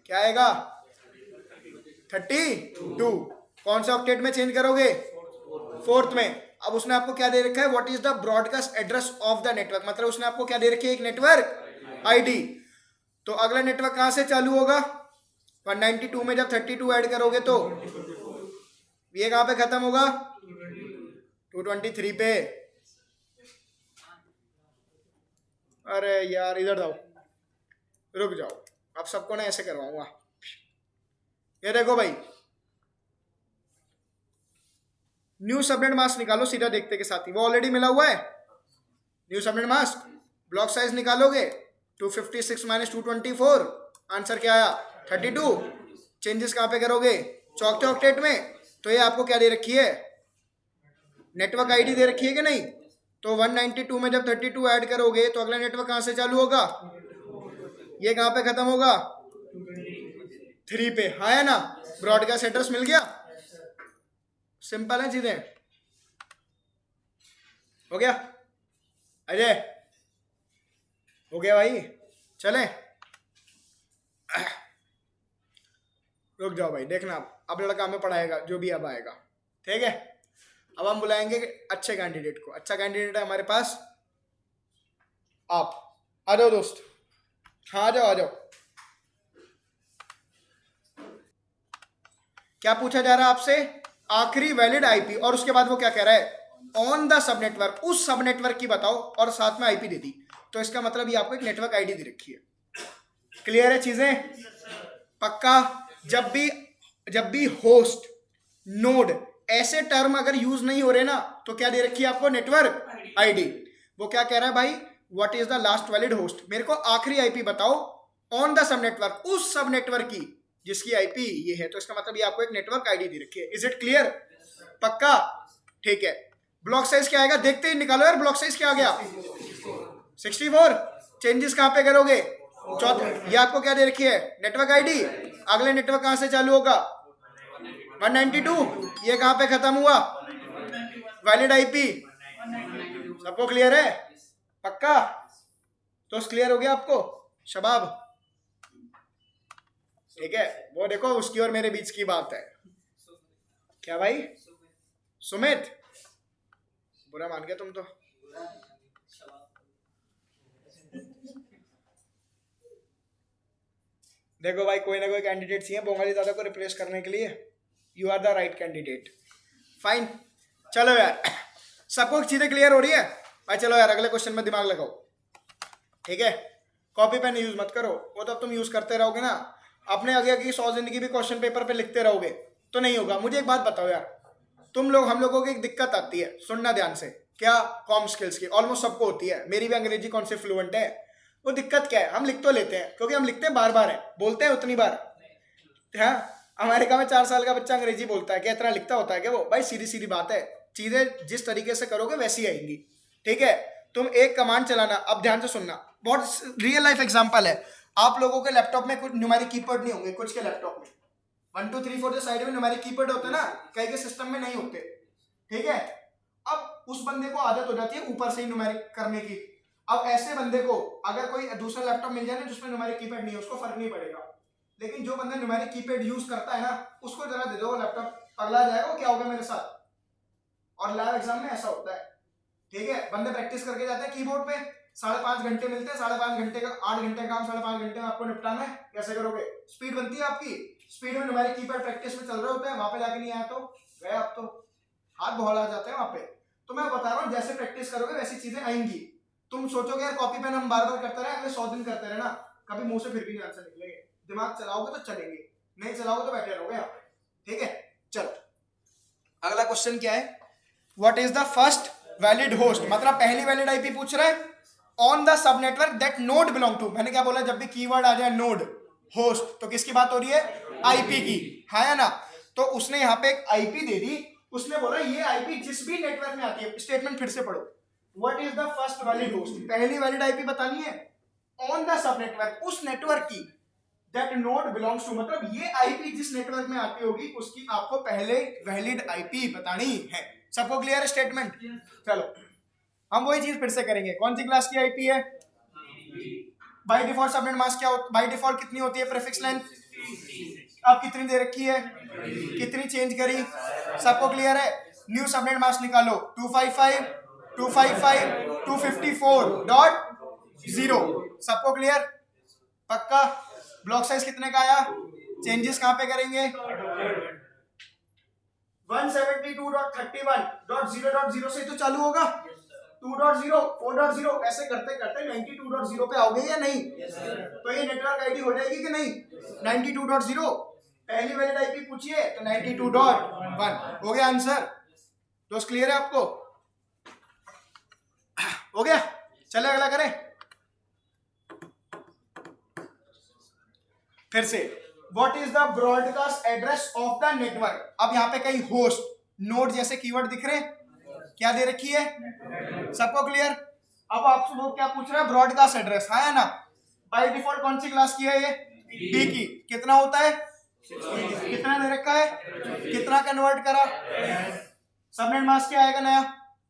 क्या आएगा 32। कौन सा ऑक्टेट में चेंज करोगे, 4th में। अब उसने आपको क्या दे रखा है, what is the broadcast address of the network, मतलब उसने आपको क्या दे रखी है, एक नेटवर्क आईडी। तो अगला नेटवर्क कहां से चालू होगा, 192 में जब 32 ऐड करोगे तो ये कहां पे खत्म होगा, 223 पे। अरे यार इधर जाओ, रुक जाओ, अब सबको ना ऐसे करवाऊंगा। ये देखो भाई, न्यू सबनेट मास्क निकालो सीधा देखते के साथ ही, वो ऑलरेडी मिला हुआ है। New subnet mask block size निकालोगे 256 माइनस 224, आंसर क्या आया 32। चेंजेस कहां पे करोगे, चौक ऑक्टेट में। तो ये आपको क्या दे रखी है, नेटवर्क आईडी दे रखी है कि नहीं। तो 192 में जब 32 ऐड करोगे तो अगला नेटवर्क कहां से चालू होगा, ये कहां पे खत्म होगा, 3 पे, हाँ है ना। ब्रॉडकास्ट एड्रेस मिल गया, सिंपल है चीजें। हो गया अजय, हो गया भाई, चले। रुक जाओ भाई, देखना अब लड़का हमें पढ़ाएगा जो भी अब आएगा, ठीक है। अब हम बुलाएंगे अच्छे कैंडिडेट को। अच्छा कैंडिडेट है हमारे पास, आप आ जाओ दोस्त, हाँ आ जाओ आ जाओ। क्या पूछा जा रहा है आपसे, आखिरी वैलिड आईपी, और उसके बाद वो क्या कह रहा है, ऑन द सब नेटवर्क, उस सब नेटवर्क की बताओ और साथ में आईपी दे दी। तो इसका मतलब ये आपको एक नेटवर्क आईडी दे रखी है। क्लियर है चीजें, पक्का। जब भी होस्ट, नोड ऐसे टर्म अगर यूज नहीं हो रहे ना, तो क्या दे रखी है आपको, नेटवर्क आईडी। वो क्या कह रहा है भाई, what is the last valid host, मेरे को आखिरी आईपी बताओ ऑन द सब नेटवर्क, उस सब नेटवर्क की जिसकी आईपी ये है। तो इसका मतलब ये आपको एक नेटवर्क आईडी दे रखी है। इज इट क्लियर, पक्का, ठीक है। ब्लॉक साइज क्या आएगा, देखते ही निकालो यार, ब्लॉक साइज क्या आ गया 64। चेंजेस कहां पे करोगे, चौथा। ये आपको क्या दे रखी है, नेटवर्क आईडी। अगले नेटवर्क कहां से चालू होगा, 192, ये कहां पे खत्म हुआ, वैलिड आईपी। सबको क्लियर है, पक्का। तो क्लियर हो गया आपको, शबाब, ठीक है। वो देखो उसकी और मेरे बीच की बात है। क्या भाई, सुमित, बुरा मान गया तुम तो। देखो भाई, कोई ना कोई कैंडिडेट चाहिए बंगाली दादा को रिप्लेस करने के लिए। You are the right candidate, fine. चलो यार, सबको चीजें क्लियर हो रही है भाई। चलो यार अगले क्वेश्चन में दिमाग लगाओ, ठीक है। कॉपी पेन यूज मत करो, वो तो अब तुम यूज करते रहोगे ना, अपने आगे की 100 जिंदगी भी क्वेश्चन पेपर पे लिखते रहोगे तो नहीं होगा। मुझे एक बात बताओ यार, तुम लोग, हम लोगों की एक दिक्कत आती है, सुनना ध्यान से, क्या, कॉम स्किल्स की ऑलमोस्ट सबको होती है। मेरी भी अंग्रेजी कौन से फ्लुएंट है। वो दिक्कत क्या है, हम लिख तो लेते हैं, क्योंकि हम लिखते बार बार है, बोलते हैं उतनी बार। हाँ, अमेरिका में 4 साल का बच्चा अंग्रेजी बोलता है, क्या इतना लिखता होता है क्या वो। भाई सीधी सीधी बात है, चीजें जिस तरीके से करोगे वैसी आएंगी, ठीक है। तुम एक कमांड चलाना, अब ध्यान से सुनना, बहुत रियल लाइफ एग्जांपल है। आप लोगों के लैपटॉप में कुछ न्यूमेरिक कीपैड नहीं होंगे, कुछ के लैपटॉप में 1 2 3 4 जो साइड में न्यूमेरिक कीपैड होते हैं ना, कई के सिस्टम में नहीं होते, ठीक है। अब उस बंदे को आदत हो जाती है ऊपर से ही न्यूमेरिक करने की। अब ऐसे बंदे को अगर कोई दूसरा लैपटॉप मिल जाए ना जिसमें न्यूमेरिक कीपैड नहीं है, उसको फर्क नहीं पड़ेगा। लेकिन जो बंदा न्यूमेरिक कीपैड यूज करता है ना, उसको जरा दे दो लैपटॉप, पगला जाएगा, क्या होगा मेरे साथ। और लैब एग्जाम में ऐसा होता है, ठीक है। बंदे प्रैक्टिस करके जाते हैं कीबोर्ड पे, 5.5 घंटे मिलते हैं, 5.5 घंटे का 8 घंटे का काम 5.5 घंटे में आपको निपटाना है। कैसे करोगे, स्पीड बनती है आपकी, स्पीड में न्यूमेरिक कीपैड प्रैक्टिस में चल रहे होते हैं, वहां पे जाके नहीं आया तो गए आप, तो हाथ बहला जाते हैं वहां पे। तो मैं बता रहा हूँ, जैसे प्रैक्टिस करोगे वैसी चीजें आएंगी। तुम सोचोगे यार कॉपी पेन हम बार बार करते रहे, अगले 100 दिन करते रहे ना, कभी मुंह से फिर भी नहीं आंसर निकलेंगे। दिमाग चलाओगे तो चलेंगे, नहीं चलाओगे तो बैठे रहोगे आप, ठीक है। चलो अगला क्वेश्चन क्या है, what is the first valid host, मतलब पहली वैलिड आईपी पूछ रहा है on the sub network that node belong to. मैंने क्या बोला, जब भी कीवर्ड आ जाए नोड, होस्ट, तो किसकी बात हो रही है, आईपी की, है ना। तो उसने यहाँ पे एक आईपी दे दी, उसने बोला ये आईपी जिस भी नेटवर्क में आती है। स्टेटमेंट फिर से पढ़ो, what is the first valid host, पहली वैलिड आईपी बतानी है ऑन द सब नेटवर्क, उस नेटवर्क की, दैट नोड बिलोंग्स टू, मतलब ये आईपी जिस नेटवर्क में आती होगी उसकी आपको पहले वैलिड आईपी बतानी है। सबको क्लियर स्टेटमेंट। चलो हम वही चीज फिर से करेंगे, कौन सी क्लास की आईपी है, बाय डिफॉल्ट सबनेट मास्क क्या होता है, बाय डिफॉल्ट कितनी होती है प्रीफिक्स लेंथ, अब कितनी दे रखी है, कितनी चेंज करी, सबको क्लियर है। न्यू सबनेट मास्क निकालो 255 255 254.0। सबको क्लियर? पक्का? ब्लॉक साइज कितने का आया? चेंजेस कहां पे करेंगे? 172.31.0.0 से तो चालू होगा। 2.0 4.0 ऐसे करते करते 92.0 पे आओगे या नहीं? तो ये नेटवर्क आईडी हो जाएगी कि नहीं? 92.0 पहली वैलिड आईपी पूछिए तो 92.1 हो गया आंसर। तो क्लियर है आपको? हो गया? चले अगला करें फिर से। What is the broadcast address of the network? अब यहाँ पे कई होस्ट नोड जैसे कीवर्ड दिख रहे हैं, क्या दे रखी है? सबको क्लियर? अब आपसे वो क्या पूछ रहा है? ब्रॉडकास्ट एड्रेस, हाँ है ना? बाय डिफॉल्ट कौन सी क्लास की है ये? बी की। कितना होता है? कितना दे रखा है? कितना कन्वर्ट करा? सबनेट मास्क क्या आएगा नया?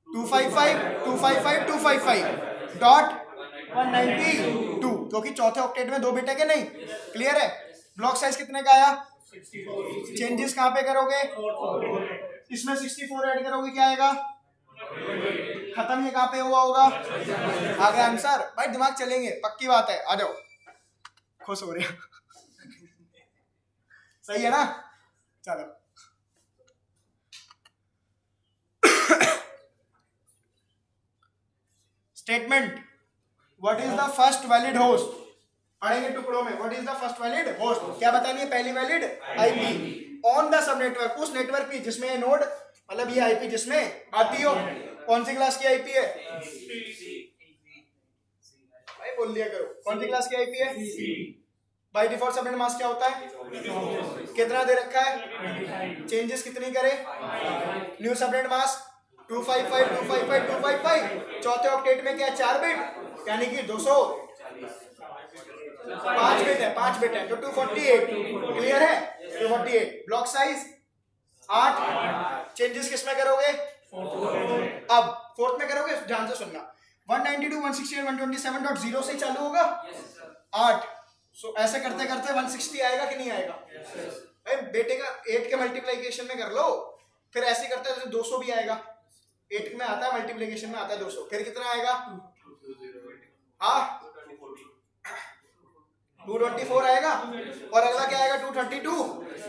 255.192 क्योंकि चौथे ऑक्टेट में 2 बिट है कि नहीं? क्लियर है? ब्लॉक साइज कितने का आया? चेंजेस कहां पे करोगे? इसमें 64 ऐड करोगे, क्या आएगा? खत्म ये कहां पे हुआ होगा? आ गया आंसर। भाई दिमाग चलेंगे, पक्की बात है। आ जाओ, खुश हो रहे हैं। सही है ना? चलो statement. What is the first valid host? पढ़ेंगे टुकड़ों में। What is the first valid host? क्या बतानी है? पहली valid IP on the sub network, उस नेटवर्क की जिसमें ये नोड मतलब ये आईपी जिसमें आती हो। कौन सी क्लास की आईपी है? भाई बोल लिया करो, कौन सी क्लास की आईपी है? बाय डिफॉल्ट सबनेट मास्क क्या होता है? कितना दे रखा है? चेंजेस कितनी करे? न्यू सबनेट मास्क 255 255 255 चौथे ऑक्टेट में क्या 4 बिट यानी कि 200 5 बिट है, 5 बिट है तो 248। क्लियर है? 248। Block size 8। चेंजेस किस में करोगे? अब फोर्थ में करोगे, ध्यान से सुनना। 192 168 127.0 से चालू होगा 8। सो ऐसे करते करते 160 आएगा कि नहीं आएगा? भाई बेटे का 8 के मल्टीप्लिकेशन में कर लो, फिर ऐसे करते करते 200 भी आएगा। 8 में आता है मल्टीप्लिकेशन में आता है 200, फिर कितना आएगा? हाँ 224 आएगा। और अगला क्या आएगा? 232।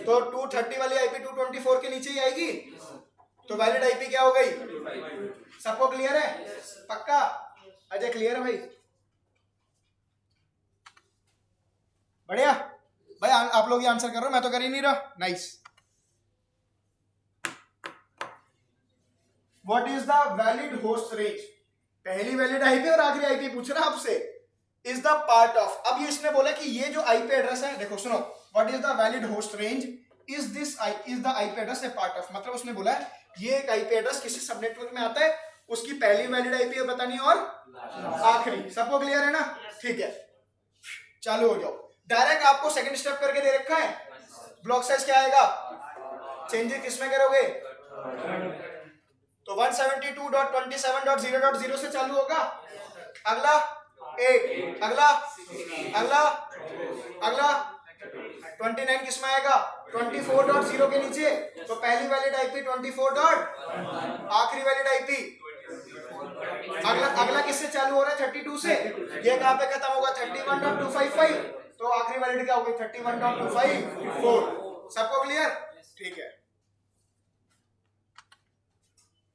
तो 230 वाली आईपी 224 के नीचे ही आएगी, तो वैलिड आईपी क्या हो गई? सबको क्लियर है? पक्का? अजय क्लियर है भाई? बढ़िया भाई। आप लोग ये आंसर कर रहे हो, मैं तो कर ही नहीं रहा। Nice. What is the valid host range? पहली वैलिड आईपी और आखिरी आईपी पूछ रहा है आपसे। इज द पार्ट ऑफ, अब ये इसने बोला कि ये जो आईपी एड्रेस है, देखो सुनो, what is the valid host range? Is this is the IP address A part of, मतलब उसने बोला है ये एक आईपी एड्रेस किसी सब नेटवर्क में आता है, उसकी पहली वैलिड आईपी बतानी है और आखिरी। सबको क्लियर है ना? ठीक है, चालू हो जाओ। डायरेक्ट आपको सेकंड स्टेप करके दे रखा है। ब्लॉक साइज क्या आएगा? चेंजेस किसमें करोगे? तो 172.27.0.0 से चालू होगा। अगला 8, अगला अगला अगला 29 किसमें आएगा? 24.0 के नीचे। तो पहली वैलिड आईपी 24. आखिरी वैलिड आईपी अगला अगला किससे चालू हो रहा है? 32 से। ये कहां पे खत्म होगा? 31.255। तो आखिरी वैलिड क्या होगी? 31.254। सबको क्लियर? ठीक है,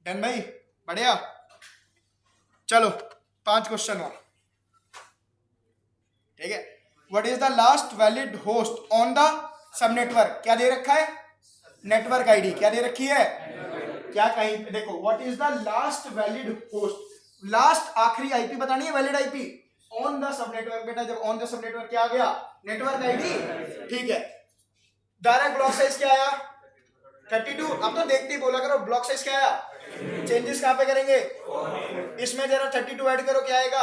डन भाई, बढ़िया। चलो 5 क्वेश्चन और, ठीक है। What is the last valid host on the sub network? क्या दे रखा है? नेटवर्क आईडी क्या दे रखी है? क्या कहीं देखो, what is the last valid host, last आखिरी आईपी बतानी है, valid IP on the sub network. बेटा जब ऑन द सब नेटवर्क क्या आ गया? Network ID. ठीक है, डायरेक्ट ब्लॉक साइज क्या आया? 32। अब तो देखते ही बोला करो ब्लॉक साइज क्या आया। चेंजेस कहां पे करेंगे? इसमें जरा 32 ऐड करो, क्या आएगा?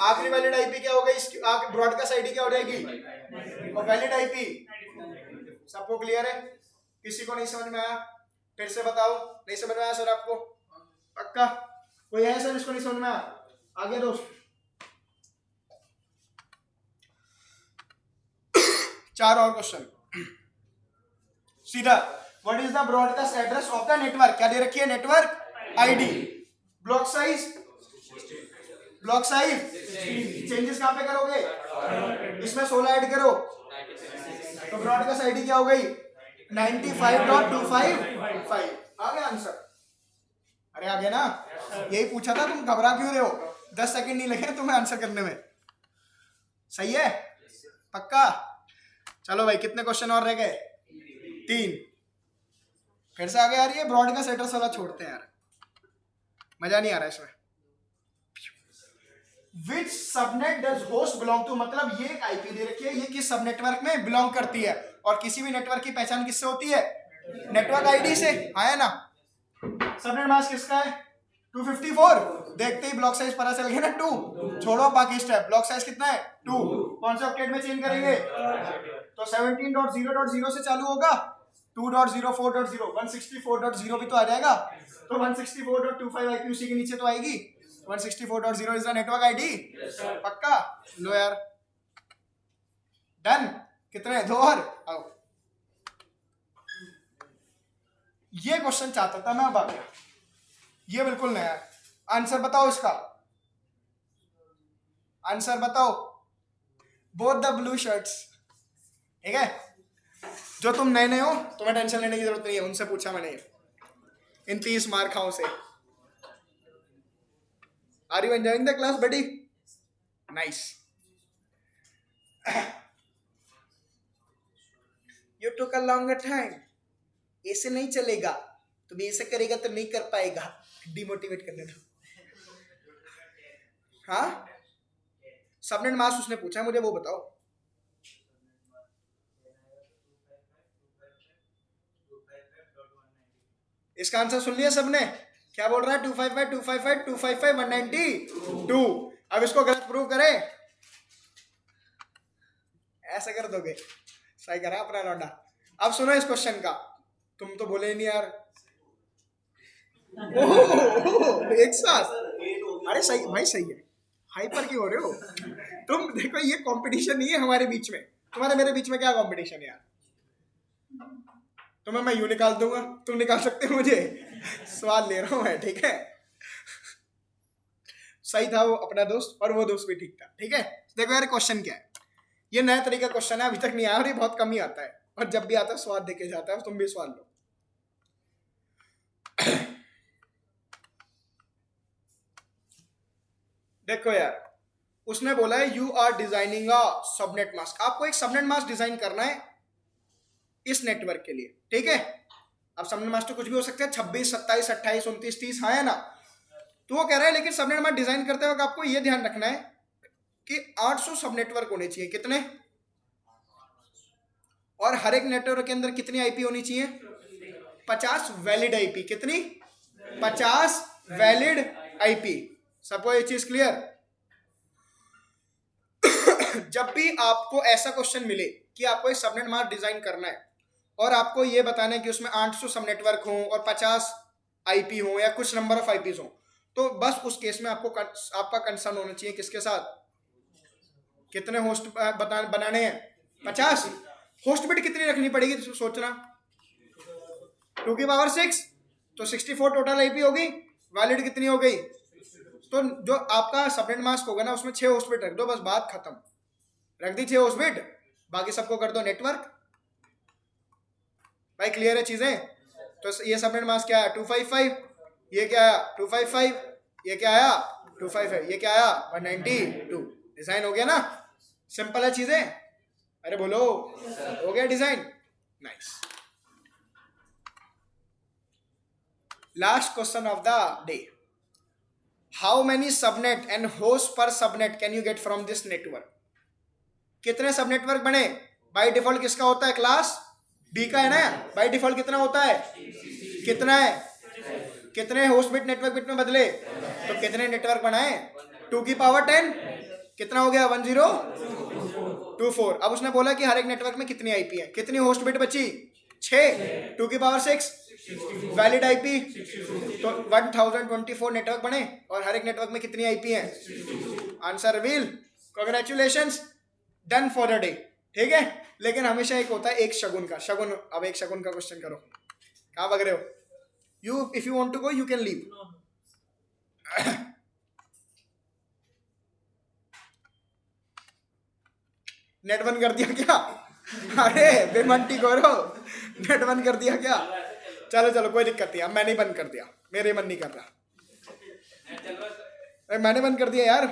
आखिरी वैलिड आईपी क्या होगा? इसकी ब्रॉडकास्ट आईडी क्या हो जाएगी? और वैलिड आईपी। सबको क्लियर है? किसी को नहीं समझ में आया? फिर से बताओ। नहीं समझ में आया सर आपको? पक्का? कोई है सर इसको नहीं समझ में आया? आगे दोस्त 4 और क्वेश्चन सीधा। What is the broadcast address of the network, क्या दे रखी है, network ID. Block size changes कहां पे करोगे, इसमें 16 ऐड करो, तो ब्रॉडकास्ट आईडी क्या हो गई 95.255। आ गया आंसर, अरे आ गया ना, यही पूछा था, तुम घबरा क्यों रहे हो, 10 सेकंड नहीं लगे तुम्हें आंसर करने में, सही है पक्का। चलो भाई कितने क्वेश्चन और रह गए, 3। फिर से आ गया यार, ये ब्रॉडकास्ट एड्रेस वाला छोड़ते हैं यार, मजा नहीं आ रहा इसमें। Which subnet does host belong to, मतलब ये एक आईपी दे रखी है, ये किस सब नेटवर्क में बिलोंग करती है, और किसी भी नेटवर्क की पहचान किससे होती है, नेटवर्क आईडी से, आया ना। सबनेट मास्क किसका है 254, देखते ही ब्लॉक साइज पता चल गया ना 2, छोड़ो बाकी स्टेप, ब्लॉक साइज कितना है 2, कौन से ऑक्टेट में चेंज करेंगे, तो 17.0.0 से चालू होगा, 2.0.4.0 164.0 भी तो आ जाएगा, तो 164.25 आईपी उसी के नीचे तो आएगी, 164.0 इज द नेटवर्क आईडी, पक्का। लो यार डन, कितने 2 और आओ। ये क्वेश्चन चाहता था मैं, अब आ गया, ये बिल्कुल नया है। आंसर बताओ इसका, आंसर बताओ, बोथ द ब्लू शर्ट्स, ठीक है। जो तुम नए नए हो तुम्हें टेंशन लेने की जरूरत नहीं है, उनसे पूछा मैंने इन 30 मार्काओं से। Are you enjoying the class buddy, nice. You took a longer time, ऐसे नहीं चलेगा, तुम ऐसे करेगा तो नहीं कर पाएगा, डिमोटिवेट करने दो। हाँ सबनेट मास्क उसने पूछा मुझे, वो बताओ। इसका आंसर सुन लिया सबने, क्या बोल रहा है 255 255 255 192। अब इसको गलत प्रूव करें, ऐसा कर दोगे, सही करा अपना लौंडा। अब सुनो इस क्वेश्चन का, तुम तो बोले नहीं यार, एक साथ, अरे सही भाई, सही है, हाइपर क्यों हो रहे हो तुम, देखो ये कंपटीशन नहीं है हमारे बीच में, तुम्हारे मेरे बीच में क्या कंपटीशन है यार, तुम्हें मैं यूं निकाल दूंगा, तुम निकाल सकते हो मुझे, सवाल ले रहा हूं मैं, ठीक है। सही था वो अपना दोस्त, और वो दोस्त भी ठीक था, ठीक है। देखो यार क्वेश्चन क्या है, ये नया तरीका क्वेश्चन है, अभी तक नहीं आया, और ये बहुत कम ही आता है, और जब भी आता है स्वाद देके जाता है, तुम भी स्वाद लो। देखो यार, उसने बोला है you are designing a subnet mask, आपको एक सबनेट मास्क डिजाइन करना है इस नेटवर्क के लिए, ठीक है। अब सबनेट मास्क तो कुछ भी हो सकता है, 26 27 28 29 30, हाँ है ना। तो वो कह रहा है लेकिन सबनेट मास्क डिजाइन करते वक्त आपको ये ध्यान रखना है कि 800 सब नेटवर्क होने चाहिए, कितने, और हर एक नेटवर्क के अंदर कितनी आईपी होनी चाहिए, 50 वैलिड आईपी, कितनी 50 वैलिड आईपी, सबको ये चीज क्लियर। जब भी आपको ऐसा क्वेश्चन मिले कि आपको एक सबनेट मास्क डिजाइन करना है और आपको ये बताना है कि उसमें 800 सब नेटवर्क हो और 50 आईपी हो या कुछ नंबर ऑफ आईपीज हो, तो बस उस केस में आपको आपका कंसर्न होना चाहिए किसके साथ, कितने होस्ट बनाने हैं, 50। होस्ट बिट कितनी रखनी पड़ेगी तो सोचना, 2 की पावर 6, तो 64 टोटल आईपी होगी, वैलिड कितनी हो गई, तो जो आपका सबनेट मास्क होगा ना उसमें 6 होस्ट बिट रख दो, बस बात खत्म, रख दी 6 होस्ट बिट, बाकी सबको कर दो नेटवर्क। भाई क्लियर है चीजें। तो ये सबनेट मास्क क्या है 255, ये क्या आया 255, ये क्या आया 255, ये क्या आया 192, डिजाइन हो गया ना, सिंपल है चीजें, अरे बोलो हो गया design, nice. Last question of the day, how many subnet and host per subnet can you get from this network, कितने सब नेटवर्क बने, बाय डिफॉल्ट किसका होता है, क्लास डी का है ना, बाय डिफॉल्ट कितना होता है, कितना है, कितने होस्ट बिट नेटवर्क बिट में बदले, तो कितने नेटवर्क बनाए, 2 की पावर 10, कितना हो गया 1024। अब उसने बोला कि हर एक नेटवर्क में कितनी आईपी है, कितनी होस्ट बिट बची 6, 2 की पावर 6 वैलिड आईपी, तो 1024 नेटवर्क बने और हर एक नेटवर्क में कितनी आईपी है, answer reveal, congratulations, done for the day, ठीक है। लेकिन हमेशा एक होता है एक शगुन का, शगुन, अब एक शगुन का क्वेश्चन करो। कहाँ भाग रहे हो? You if you want to go you can leave. Net बंद कर दिया क्या? अरे बेमंटी करो, नेट बंद कर दिया क्या? चलो चलो कोई दिक्कत नहीं, अब मैंने बंद कर दिया, मेरे मन नहीं कर रहा. मैंने बंद कर दिया यार.